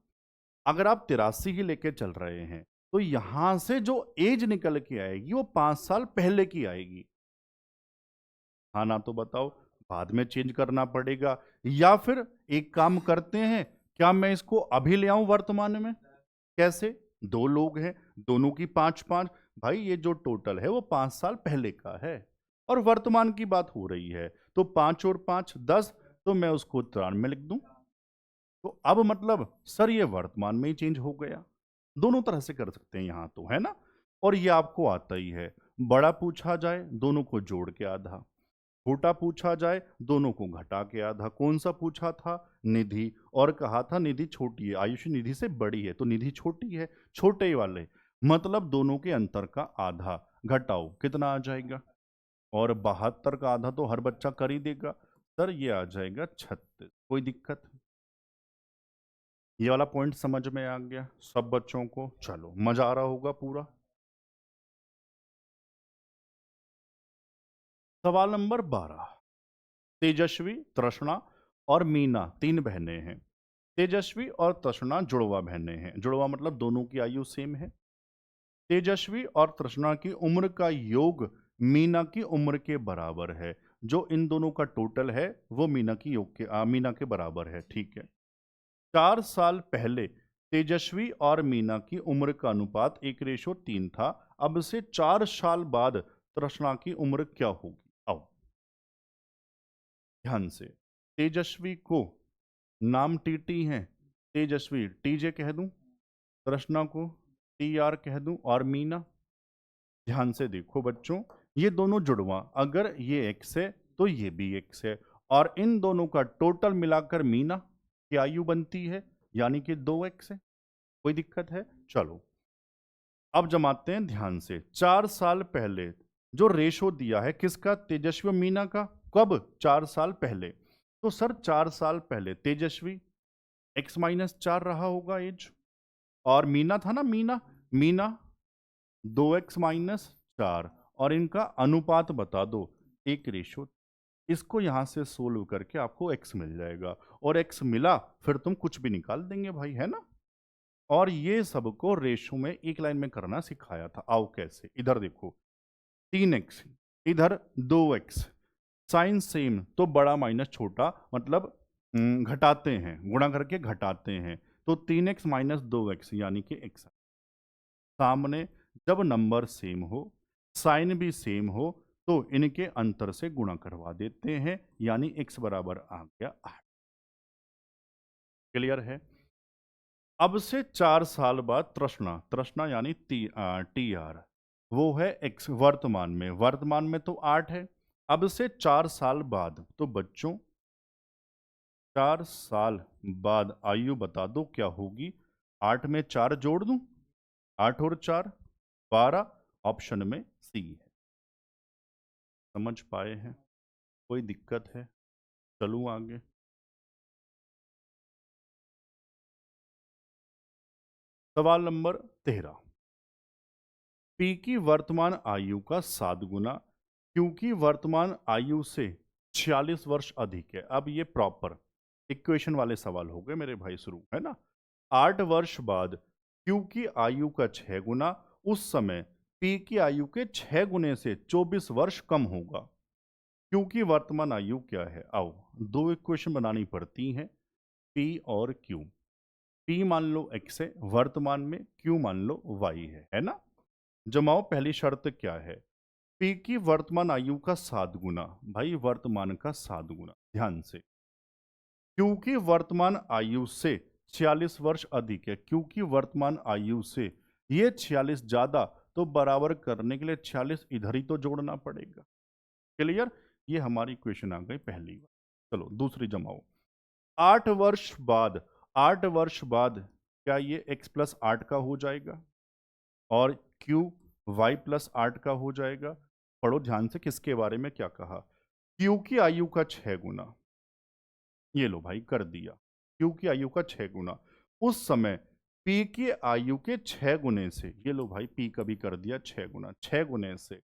[SPEAKER 1] अगर आप 83 ही लेके चल रहे हैं तो यहां से जो एज निकल के आएगी वो 5 साल पहले की आएगी। हाँ ना? तो बताओ, बाद में चेंज करना पड़ेगा या फिर एक काम करते हैं, क्या मैं इसको अभी ले आऊं वर्तमान में? कैसे? दो लोग हैं, दोनों की 5-5। भाई ये जो टोटल है वो 5 साल पहले का है और वर्तमान की बात हो रही है, तो 5 और 5 10, तो मैं उसको 93 में लिख दूं। तो अब मतलब सर ये वर्तमान में ही चेंज हो गया। दोनों तरह से कर सकते हैं यहाँ तो, है ना? और ये आपको आता ही है। बड़ा पूछा जाए दोनों को जोड़ के आधा, छोटा पूछा जाए दोनों को घटा के आधा। कौन सा पूछा था? निधि, और कहा था निधि छोटी है, आयुष निधि से बड़ी है तो निधि छोटी है। छोटे वाले मतलब दोनों के अंतर का आधा, घटाओ कितना आ जाएगा? और 72 का आधा तो हर बच्चा कर ही देगा। सर ये आ जाएगा 36। कोई दिक्कत? ये वाला पॉइंट समझ में आ गया सब बच्चों को? चलो, मजा आ रहा होगा पूरा। सवाल नंबर 12। तेजस्वी, तृष्णा और मीना 3 बहनें हैं। तेजस्वी और तृष्णा जुड़वा बहनें हैं। जुड़वा मतलब दोनों की आयु सेम है। तेजस्वी और तृष्णा की उम्र का योग मीना की उम्र के बराबर है। जो इन दोनों का टोटल है वो मीना की योग के मीना के बराबर है। ठीक है। 4 साल पहले तेजस्वी और मीना की उम्र का अनुपात 1:3 था। अब से 4 साल बाद तृष्णा की उम्र क्या होगी? आओ ध्यान से। तेजस्वी को नाम टीटी है, तेजस्वी टीजे कह दूं, तृष्णा को टी आर कह दूं, और मीना, ध्यान से देखो बच्चों, ये दोनों जुड़वा, अगर ये एक्स है तो ये भी एक्स है, और इन दोनों का टोटल मिलाकर मीना की आयु बनती है, यानी कि 2x है। कोई दिक्कत है? चलो अब जमाते हैं ध्यान से। 4 साल पहले जो रेशो दिया है किसका? तेजस्वी और मीना का। कब? 4 साल पहले। तो सर 4 साल पहले तेजस्वी x-4 रहा होगा एज, और मीना था ना, मीना मीना 2x-4, और इनका अनुपात बता दो 1:। इसको यहां से सोल्व करके आपको x मिल जाएगा, और x मिला फिर तुम कुछ भी निकाल देंगे भाई, है ना? और ये सबको रेशो में एक लाइन में करना सिखाया था। आओ कैसे, इधर देखो, 3x, इधर 2x, साइन सेम तो बड़ा माइनस छोटा, मतलब घटाते हैं, गुणा करके घटाते हैं, तो 3x-2x यानी कि x। सामने जब नंबर सेम हो, साइन भी सेम हो, तो इनके अंतर से गुणा करवा देते हैं, यानी x बराबर आ गया 8। क्लियर है? अब से 4 साल बाद तृष्णा, तृष्णा यानी टी आर, वो है x वर्तमान में तो 8 है। अब से 4 साल बाद, तो बच्चों 4 साल बाद आयु बता दो क्या होगी? 8 में 4 जोड़ दूं, 8 और 4 12, ऑप्शन में सी है। समझ पाए हैं? कोई दिक्कत है? चलूं आगे। सवाल नंबर 13। पी की वर्तमान आयु का 7 गुना क्योंकि वर्तमान आयु से 46 वर्ष अधिक है। अब ये प्रॉपर इक्वेशन वाले सवाल हो गए मेरे भाई, शुरू है ना? 8 वर्ष बाद क्यू की आयु का 6 गुना, उस समय पी की आयु के 6 गुने से 24 वर्ष कम होगा। क्यू की वर्तमान आयु क्या है? आओ, दो इक्वेशन बनानी पड़ती हैं, पी और क्यू। पी मान लो x है वर्तमान में, क्यू मान लो y है ना? जमाओ, पहली शर्त क्या है? पी की वर्तमान आयु का 7 गुना, भाई वर्तमान का 7 गुना, ध्यान से। क्योंकि वर्तमान आयु से 46 वर्ष अधिक है, क्योंकि वर्तमान आयु से ये 46 ज्यादा, तो बराबर करने के लिए 46 इधर ही तो जोड़ना पड़ेगा। क्लियर? ये हमारी इक्वेशन आ गई पहली बार। चलो दूसरी जमाओ। 8 वर्ष बाद, 8 वर्ष बाद क्या ये x प्लस 8 का हो जाएगा और q y प्लस 8 का हो जाएगा? पढ़ो ध्यान से किसके बारे में क्या कहा। q की आयु का 6 गुना, ये लो भाई कर दिया, q की आयु का 6 गुना। उस समय p की आयु के 6 गुने से, ये लो भाई p का भी कर दिया 6 गुना, 6 गुने से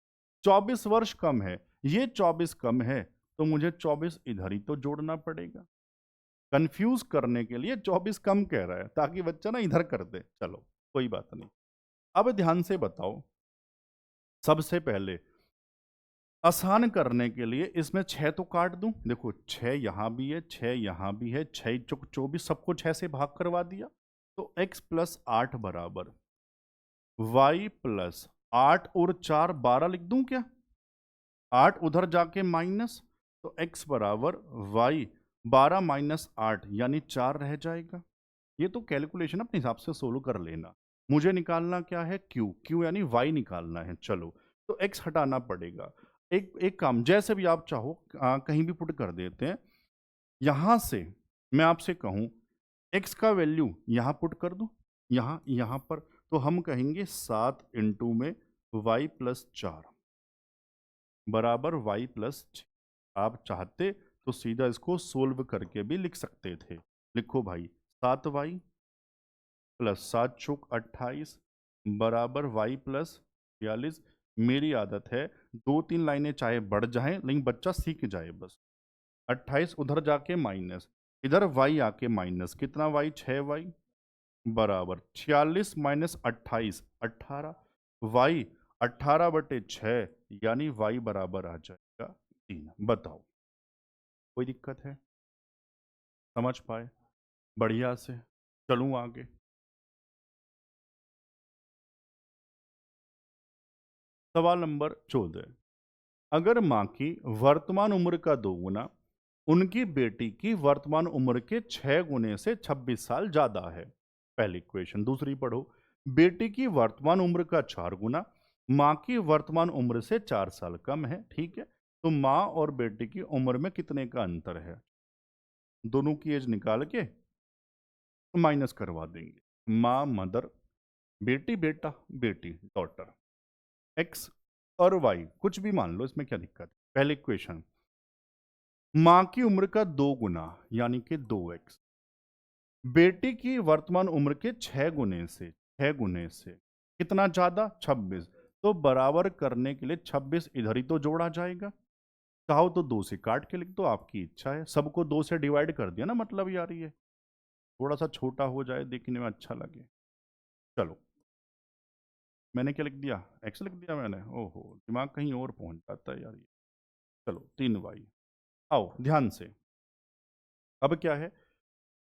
[SPEAKER 1] 24 वर्ष कम है। ये 24 कम है तो मुझे 24 इधर ही तो जोड़ना पड़ेगा। कंफ्यूज करने के लिए 24 कम कह रहा है ताकि बच्चा ना इधर कर दे। चलो कोई बात नहीं। अब ध्यान से बताओ, सबसे पहले आसान करने के लिए इसमें 6 तो काट दूं। देखो 6 यहां भी है, 6 यहां भी है, 6 चौक 24, सबको 6 से भाग करवा दिया। तो x प्लस 8 बराबर y प्लस 8 और 4 12 लिख दूं क्या? 8 उधर जाके माइनस, तो x बराबर y 12 माइनस 8 यानी 4 रह जाएगा। ये तो कैलकुलेशन अपने हिसाब से सोल्व कर लेना। मुझे निकालना क्या है? q यानी y निकालना है। चलो तो x हटाना पड़ेगा। एक काम, जैसे भी आप चाहो कहीं भी पुट कर देते हैं। यहां से मैं आपसे कहूं x का वैल्यू यहां पुट कर दूं, यहां पर, तो हम कहेंगे 7 इंटू में y प्लस 4 बराबर y प्लस 6। आप चाहते तो सीधा इसको सोल्व करके भी लिख सकते थे। लिखो भाई 7y प्लस 7 चौक 28 बराबर y प्लस 42। मेरी आदत है 2-3 लाइनें चाहे बढ़ जाएं लेकिन बच्चा सीख जाए बस। 28 उधर जाके माइनस, इधर y आके माइनस, कितना y? 6y बराबर 46 माइनस 28 18, y 18/6 यानी y बराबर आ जाएगा 3। बताओ कोई दिक्कत है? समझ पाए? बढ़िया से चलूं आगे। सवाल नंबर 14। अगर मां की वर्तमान उम्र का 2 गुना उनकी बेटी की वर्तमान उम्र के 6 गुने से 26 साल ज्यादा है। पहली इक्वेशन। दूसरी पढ़ो। बेटी की वर्तमान उम्र का 4 गुना मां की वर्तमान उम्र से 4 साल कम है। ठीक है, तो मां और बेटी की उम्र में कितने का अंतर है? दोनों की एज निकाल के माइनस करवा देंगे। मां मदर, बेटी बेटा, बेटी डॉटर, एक्स और वाई कुछ भी मान लो, इसमें क्या दिक्कत है? पहली इक्वेशन। मां की उम्र का 2 गुना यानी कि 2x बेटी की वर्तमान उम्र के 6 गुने से, 6 गुने से कितना ज्यादा? 26। तो बराबर करने के लिए 26 इधर ही तो जोड़ा जाएगा। चाहो तो 2 से काट के लिख दो, आपकी इच्छा है। सबको 2 से डिवाइड कर दिया ना, मतलब यार ये थोड़ा सा छोटा हो जाए, देखने में अच्छा लगे। चलो मैंने क्या लिख दिया? एक्स लिख दिया मैंने। ओहो, दिमाग कहीं और पहुंच जाता है यार ये। चलो 3y। आओ ध्यान से, अब क्या है?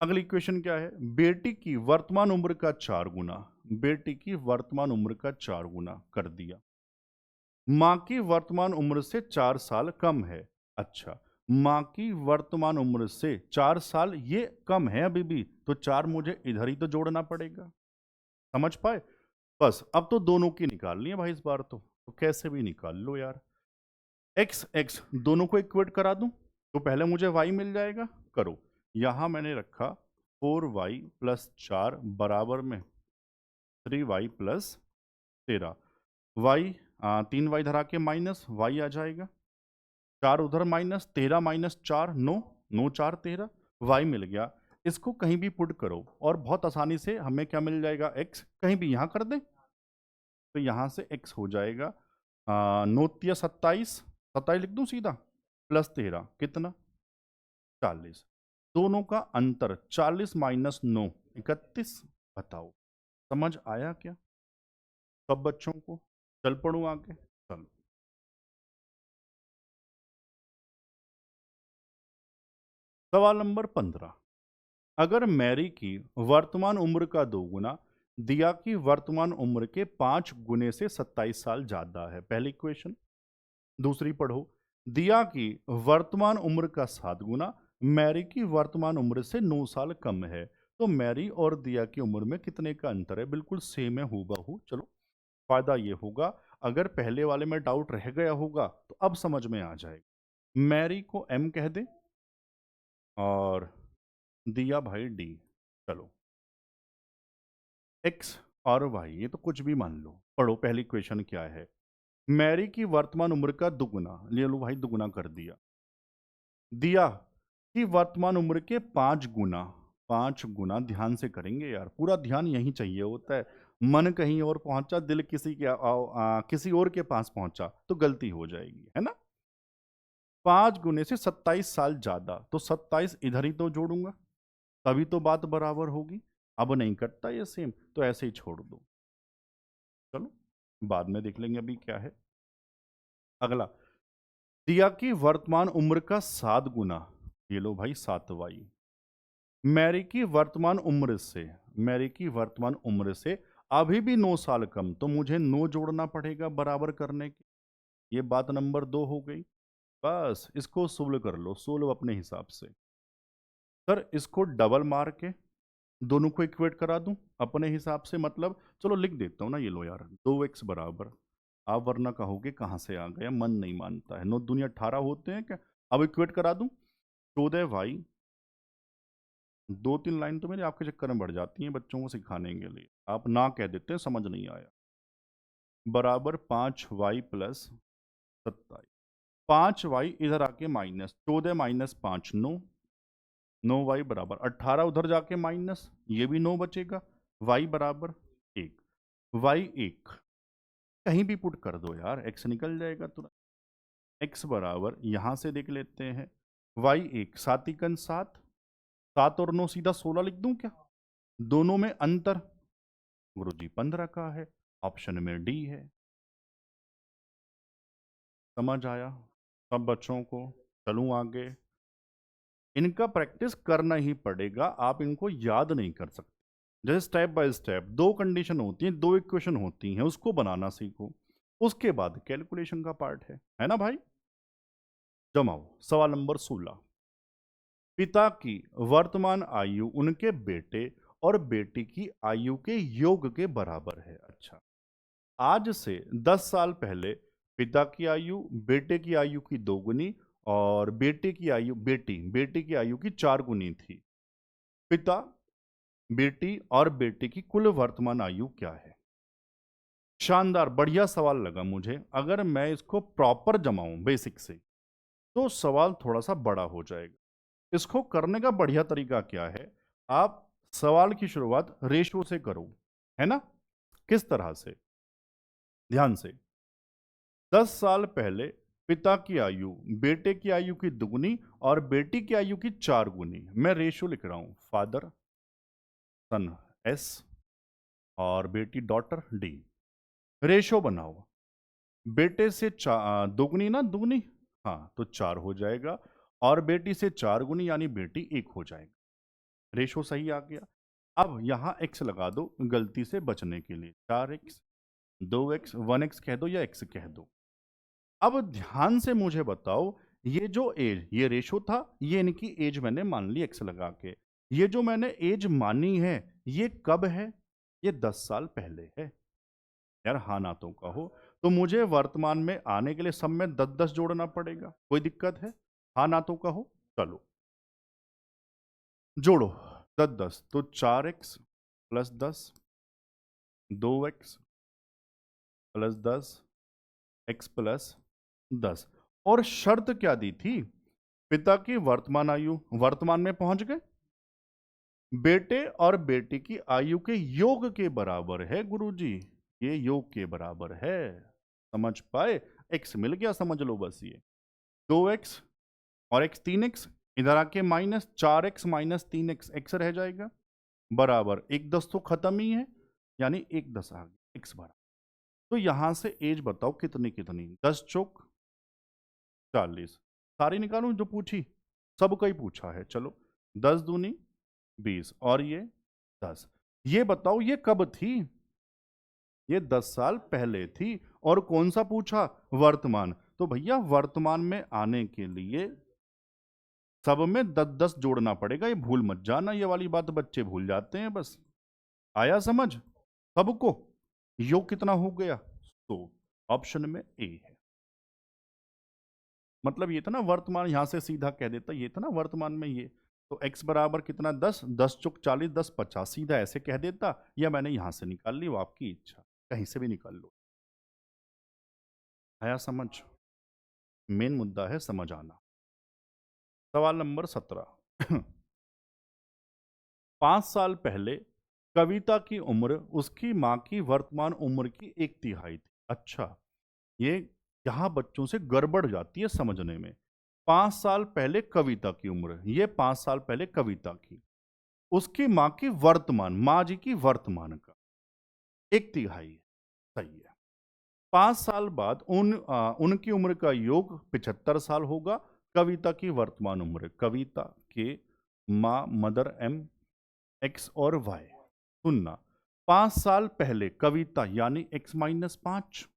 [SPEAKER 1] अगली इक्वेशन क्या है? बेटी की वर्तमान उम्र का 4 गुना, बेटी की वर्तमान उम्र का 4 गुना कर दिया। मां की वर्तमान उम्र से 4 साल कम है। अच्छा, मां की वर्तमान उम्र से 4 साल ये कम है अभी भी, तो 4 मुझे इधर ही तो जोड़ना पड़ेगा। समझ पाए? बस अब तो दोनों की निकालनी है भाई इस बार तो कैसे भी निकाल लो यार। एक्स एक्स दोनों को इक्वेट करा दूं तो पहले मुझे वाई मिल जाएगा। करो, यहां मैंने रखा 4y प्लस 4 बराबर में 3y प्लस 13। वाई 3y धरा के माइनस वाई आ जाएगा, 4 उधर माइनस, 13 माइनस 4 9, 9 4 13, वाई मिल गया। इसको कहीं भी पुट करो और बहुत आसानी से हमें क्या मिल जाएगा? x। कहीं भी यहां कर दे तो यहां से x हो जाएगा 9 27, 27 लिख दूं सीधा, प्लस 13 कितना? 40। दोनों का अंतर 40 माइनस 9 31। बताओ समझ आया क्या सब बच्चों को? चल पड़ू आगे। चलो सवाल नंबर 15। अगर मैरी की वर्तमान उम्र का 2 गुना दिया की वर्तमान उम्र के 5 गुने से 27 साल ज्यादा है। पहली इक्वेशन। दूसरी पढ़ो। दिया की वर्तमान उम्र का 7 गुना मैरी की वर्तमान उम्र से 9 साल कम है। तो मैरी और दिया की उम्र में कितने का अंतर है? बिल्कुल सेम है, हूबहू। चलो फायदा ये होगा, अगर पहले वाले में डाउट रह गया होगा तो अब समझ में आ जाएगा। मैरी को M कह दे और दिया भाई D। चलो, X और Y ये तो कुछ भी मान लो। पढ़ो पहली क्वेश्चन क्या है। मैरी की वर्तमान उम्र का दुगुना, ले लो भाई, दुगुना कर दिया। दिया कि वर्तमान उम्र के 5 गुना। 5 गुना ध्यान से करेंगे यार, पूरा ध्यान यहीं चाहिए होता है। मन कहीं और पहुंचा, दिल किसी के किसी और के पास पहुंचा तो गलती हो जाएगी, है ना। 5 गुने से 27 साल ज्यादा, तो 27 इधर ही तो जोड़ूंगा, तभी तो बात बराबर होगी। अब नहीं कटता ये सेम, तो ऐसे ही छोड़ दो। चलो, बाद में देख लेंगे, अभी क्या है। अगला, दिया की वर्तमान उम्र का 7 गुना। ये लो भाई 7y। मैरी की वर्तमान उम्र से, मैरी की वर्तमान उम्र से अभी भी 9 साल कम, तो मुझे 9 जोड़ना पड़ेगा बराबर करने के। ये बात नंबर 2 हो गई। बस इसको सोल्व कर लो, सोल्व अपने हिसाब से। सर इसको डबल मार के दोनों को इक्वेट करा दूं अपने हिसाब से, मतलब चलो लिख देता हूं ना, ये लो यार, 2x बराबर, आप वरना कहोगे कहां से आ गया, मन नहीं मानता है, 9 दूनी 18 होते हैं क्या। अब इक्वेट करा दूं, 14y। 2-3 लाइन तो मेरी आपके चक्कर में बढ़ जाती हैं बच्चों को सिखाने के लिए, आप ना कह देते हैं, समझ नहीं आया। बराबर 5y प्लस 27। 5y इधर आके माइनस, 14 - 5 9। 9y बराबर 18, उधर जाके माइनस, ये भी 9 बचेगा। y बराबर 1। y 1 कहीं भी पुट कर दो यार, x निकल जाएगा तुरंत। x बराबर यहां से देख लेते हैं, y1 7 × 7, 7 और 9 सीधा 16 लिख दूं क्या। दोनों में अंतर गुरुजी 15 का है, ऑप्शन में डी है। समझ आया सब बच्चों को। चलूं आगे, इनका प्रैक्टिस करना ही पड़ेगा, आप इनको याद नहीं कर सकते। जैसे स्टेप बाय स्टेप 2 कंडीशन होती हैं, 2 इक्वेशन होती हैं, उसको बनाना सीखो, उसके बाद कैलकुलेशन का पार्ट है ना भाई। जमाओ सवाल नंबर 16। पिता की वर्तमान आयु उनके बेटे और बेटी की आयु के योग के बराबर है। अच्छा, आज से 10 साल पहले पिता की आयु बेटे की आयु की 2 गुनी और बेटे की आयु बेटी की आयु की 4 गुनी थी। पिता, बेटी और बेटे की कुल वर्तमान आयु क्या है। शानदार, बढ़िया सवाल लगा मुझे। अगर मैं इसको प्रॉपर जमाऊं बेसिक से, तो सवाल थोड़ा सा बड़ा हो जाएगा। इसको करने का बढ़िया तरीका क्या है, आप सवाल की शुरुआत रेशो से करो, है ना। किस तरह से, ध्यान से। 10 साल पहले पिता की आयु बेटे की आयु की 2 गुनी और बेटी की आयु की 4 गुनी। मैं रेशो लिख रहा हूं, फादर सन S और बेटी डॉटर D। रेशो बनाओ, बेटे से 2 गुनी ना, 2 गुनी, हाँ तो 4 हो जाएगा, और बेटी से 4 गुनी यानी बेटी 1 हो जाएगा। रेशो सही आ गया। अब यहां x लगा दो गलती से बचने के लिए, 4x 2x 1x कह दो या x कह दो। अब ध्यान से मुझे बताओ, ये जो एज, ये रेशो था, ये इनकी एज मैंने मान ली x लगा के। ये जो मैंने एज मानी है, ये कब है, ये 10 साल पहले है। यार हाँ ना तो कहो, तो मुझे वर्तमान में आने के लिए सब में 10-10 जोड़ना पड़ेगा, कोई दिक्कत है। हाँ ना तो कहो, चलो जोड़ो 10-10, तो 4x plus 10, 2x plus 10, x plus 10। और शर्त क्या दी थी, पिता की वर्तमान आयु वर्तमान में पहुंच गए, बेटे और बेटी की आयु के योग के बराबर है गुरुजी, ये योग के बराबर है। समझ पाए, x मिल गया, समझ लो बस। ये 2x और x 3x, इधर आके माइनस 4x - 3x, x रह जाएगा बराबर 1 10 तो खत्म ही है, यानी 1 10 आ गया x बराबर। तो यहां से एज बताओ कितनी कितनी, 10 चौक 40। सारी निकालूं जो पूछी, सबका ही पूछा है। चलो 10 दूनी 20 और ये 10। ये बताओ ये कब थी, ये 10 साल पहले थी। और कौन सा पूछा, वर्तमान। तो भैया वर्तमान में आने के लिए सब में 10-10 जोड़ना पड़ेगा, ये भूल मत जाना, ये वाली बात बच्चे भूल जाते हैं बस। आया समझ सबको, योग कितना हो गया, तो ऑप्शन में ए है। मतलब ये था ना वर्तमान, यहाँ से सीधा कह देता, ये था ना वर्तमान में ये, तो x बराबर कितना 10, 10 चुक 40, 10 50, सीधा ऐसे कह देता, या मैंने यहाँ से निकाल ली, वो आपकी इच्छा, कहीं से भी निकाल लो। आया समझ? मेन मुद्दा है समझ आना। सवाल नंबर 17। 5 साल पहले कविता की उम्र उसकी माँ की वर्तमान उम्र की 1/3 थी। अच्छा, ये यहाँ बच्चों से गड़बड़ जाती है समझने में। 5 साल पहले कविता की उम्र, ये 5 साल पहले कविता की, उसकी माँ की वर्तमान, माँ जी की वर्तमान का 1/3 सही है। 5 साल बाद उनकी उम्र का योग 75 साल होगा। कविता की वर्तमान उम्र, कविता के माँ मदर एम, एक्स और वाई। सुनना, 5 साल पहले कविता यानी x-5,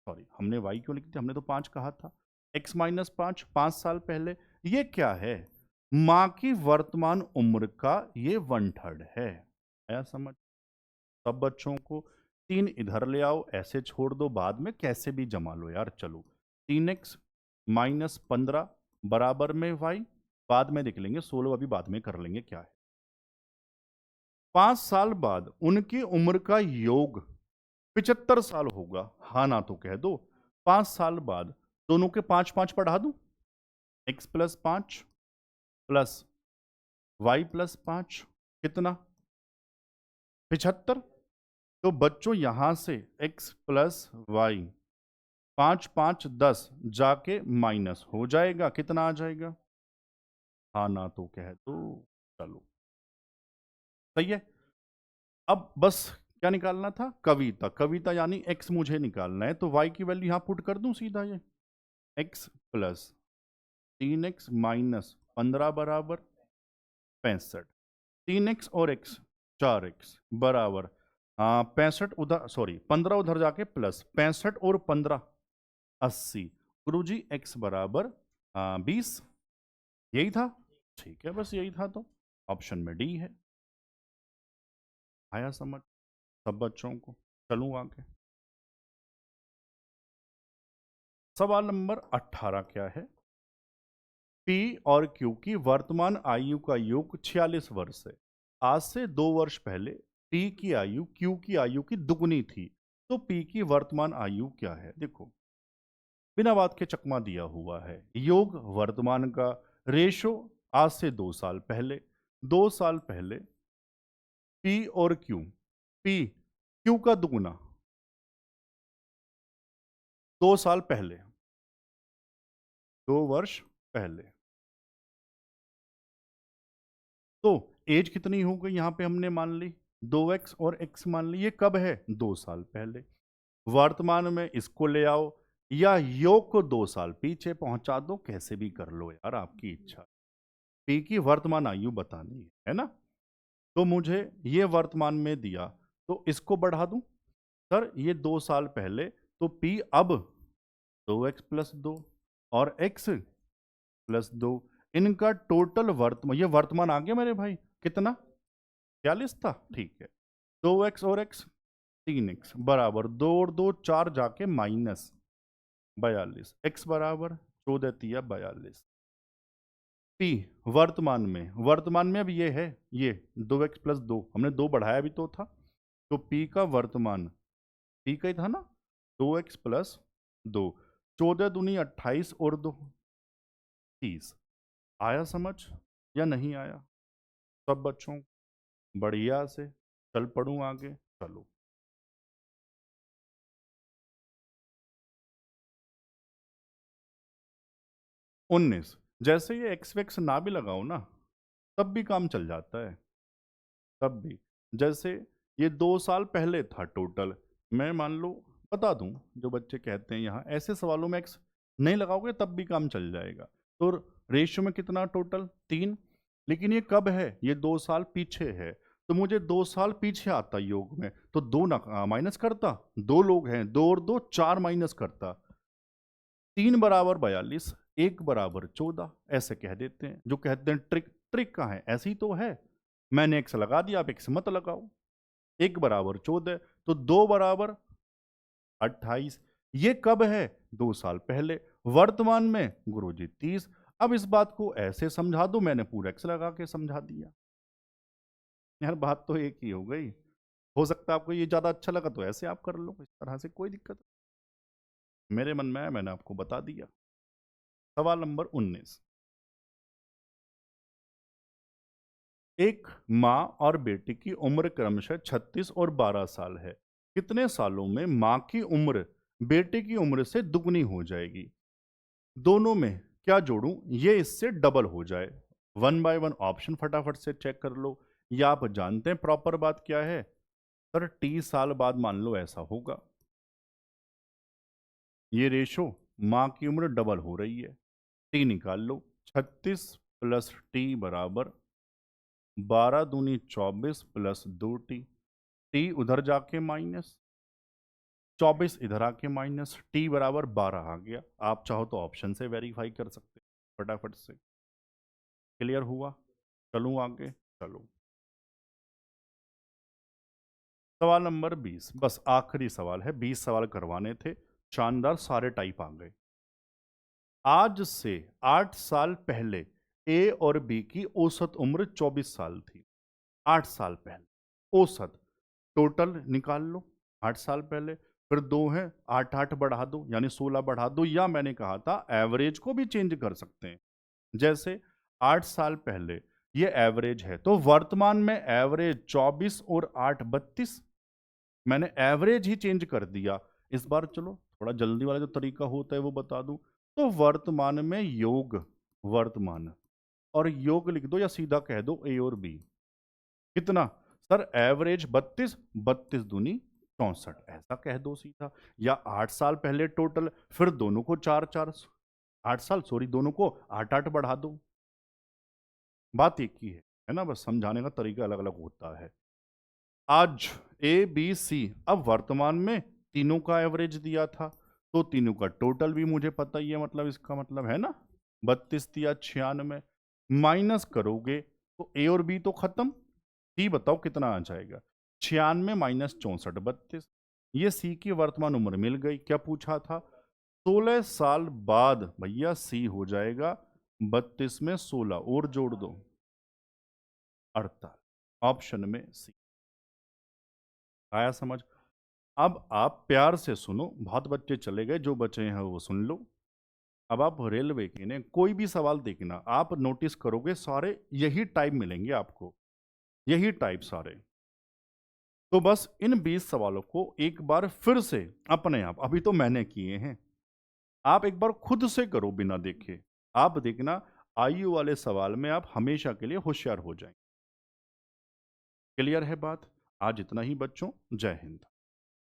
[SPEAKER 1] सॉरी हमने y क्यों लिखी थी, हमने तो 5 कहा था, x-5, 5 साल पहले, ये क्या है, माँ की वर्तमान उम्र का ये 1/3 है। आया समझ? सब बच्चों को 3 इधर ले आओ, ऐसे छोड़ दो, बाद में कैसे भी जमा लो यार। चलो, 3x-15 बराबर में y, बाद में देख लेंगे, 16 अभी बाद में कर लेंगे क्या है। 5 साल बाद उनकी उम्र का योग 75 साल होगा, हाँ ना तो कह दो। 5 साल बाद दोनों के 5-5 बढ़ा दूं, x+5 प्लस y+5 कितना, 75। तो बच्चों यहां से x प्लस वाई 5-5-10 जाके माइनस हो जाएगा, कितना आ जाएगा, हाँ ना तो कह दो। चलो सही है। अब बस क्या निकालना था, कविता, कविता यानी x मुझे निकालना है, तो y की वैल्यू यहां पुट कर दूं सीधा, ये x प्लस 3x-15 बराबर 65, 3x और x 4x बराबर 65, उधर सॉरी 15 उधर जाके प्लस 65 और 15 80। गुरुजी x बराबर 20, यही था, ठीक है, बस यही था, तो ऑप्शन में डी है। आया समझ सब बच्चों को? चलूं आगे। सवाल नंबर 18 क्या है, P और Q की वर्तमान आयु का योग 46 वर्ष है। आज से 2 वर्ष पहले P की आयु Q की आयु की दुगनी थी, तो P की वर्तमान आयु क्या है। देखो, बिना बात के चकमा दिया हुआ है, योग वर्तमान का, रेशो आज से 2 साल पहले, 2 साल पहले P और Q, P Q का दुगना 2 साल पहले, 2 वर्ष पहले, तो एज कितनी हो गई यहां पे हमने मान ली 2x और x मान ली, ये कब है, 2 साल पहले। वर्तमान में इसको ले आओ, या योग को 2 साल पीछे पहुंचा दो, कैसे भी कर लो यार, आपकी इच्छा। पी की वर्तमान आयु बतानी है ना, तो मुझे ये वर्तमान में दिया, तो इसको बढ़ा दूं, सर ये 2 साल पहले, तो पी अब 2x+2 और x+2, इनका टोटल वर्तमान, ये वर्तमान आ गया मेरे भाई, कितना 46 था, ठीक है। 2x और x 3x बराबर 2 और 2 4 जाके -42, x बराबर 14×42। पी वर्तमान में अब ये है, ये 2x+2, हमने 2 बढ़ाया भी तो था, तो पी का वर्तमान, पी का ही था ना, 2x+2, 14 दूनी 28 और 2 30। आया समझ या नहीं आया सब बच्चों? बढ़िया से चल पड़ूं आगे, चलो। 19, जैसे ये एक्स वेक्स ना भी लगाओ ना, तब भी काम चल जाता है, तब भी। जैसे ये 2 साल पहले था टोटल, मैं मान लो बता दूं, जो बच्चे कहते हैं यहाँ ऐसे सवालों में एक्स नहीं लगाओगे तब भी काम चल जाएगा, तो रेशियो में कितना टोटल 3, लेकिन ये कब है, ये 2 साल पीछे है, तो मुझे 2 साल पीछे आता योग में, तो 2 ना माइनस करता, 2 लोग हैं, 2 और 2 4 माइनस करता, 3 बराबर 42, 1 बराबर 14, ऐसे कह देते हैं। जो कहते हैं ट्रिक, ट्रिक कहाँ है, ऐसी तो है, मैंने एक्स लगा दिया, आप एक्स मत लगाओ। 1 बराबर 14, तो 2 बराबर 28, ये कब है? 2 साल पहले। वर्तमान में गुरुजी 30। अब इस बात को ऐसे समझा दो, मैंने पूरा एक्स लगा के समझा दिया। यार बात तो एक ही हो गई। हो सकता है आपको ये ज्यादा अच्छा लगा तो ऐसे आप कर लो, इस तरह से कोई दिक्कत नहीं। मेरे मन में है, मैंने आपको बता दिया। सवाल नंबर 19। एक माँ और बेटी की उम्र क्रमशः 36 और 12 साल है। कितने सालों में माँ की उम्र बेटे की उम्र से दुगनी हो जाएगी? दोनों में क्या जोड़ूं ये इससे डबल हो जाए? वन बाय वन ऑप्शन फटाफट से चेक कर लो। या आप जानते हैं प्रॉपर बात क्या है? सर 30 साल बाद मान लो ऐसा होगा। ये रेशो, माँ की उम्र डबल हो रही है। टी निकाल लो। 36 प्लस टी बराबर 12 दूनी 24 प्लस 2 टी। टी उधर जाके माइनस, 24 इधर आके माइनस, टी बराबर 12 आ गया। आप चाहो तो ऑप्शन से वेरीफाई कर सकते हैं फटाफट से। क्लियर हुआ? चलूं आगे? चलो। सवाल नंबर 20, बस आखिरी सवाल है, 20 सवाल करवाने थे। शानदार, सारे टाइप आ गए। आज से 8 साल पहले ए और बी की औसत उम्र 24 साल थी। 8 साल पहले औसत, टोटल निकाल लो। 8 साल पहले, फिर 2 है, 8 8 बढ़ा दो यानी 16 बढ़ा दो, या मैंने कहा था एवरेज को भी चेंज कर सकते हैं। जैसे 8 साल पहले ये एवरेज है, तो वर्तमान में एवरेज 24 और 8 32। मैंने एवरेज ही चेंज कर दिया। इस बार चलो थोड़ा जल्दी वाला जो तरीका होता है वो बता दूं। तो वर्तमान में योग, वर्तमान, और योग लिख दो या सीधा कह दो ए और बी। कितना? सर एवरेज 32, 32 दूनी 64, ऐसा कह दो सीधा। या 8 साल पहले टोटल, फिर दोनों को 4 4, 8 साल सॉरी, दोनों को 8 8 बढ़ा दो। बात एक ही है ना, बस समझाने का तरीका अलग अलग होता है। आज ए बी सी, अब वर्तमान में तीनों का एवरेज दिया था, तो तीनों का टोटल भी मुझे पता ही है, मतलब इसका मतलब है ना 32 दिया 96। माइनस करोगे तो ए और बी तो खत्म। सी बताओ कितना आ जाएगा? 96 माइनस 64 32। ये सी की वर्तमान उम्र मिल गई। क्या पूछा था? 16 साल बाद भैया सी हो जाएगा 32 में 16 और जोड़ दो 48। ऑप्शन में सी। आया समझ? अब आप प्यार से सुनो, बहुत बच्चे चले गए, जो बचे हैं वो सुन लो। अब आप रेलवे के ने कोई भी सवाल देखना, आप नोटिस करोगे सारे यही टाइप मिलेंगे आपको, यही टाइप सारे। तो बस इन 20 सवालों को एक बार फिर से अपने आप, अभी तो मैंने किए हैं, आप एक बार खुद से करो बिना देखे। आप देखना आयु वाले सवाल में आप हमेशा के लिए होशियार हो जाएंगे। क्लियर है बात? आज इतना ही बच्चों, जय हिंद।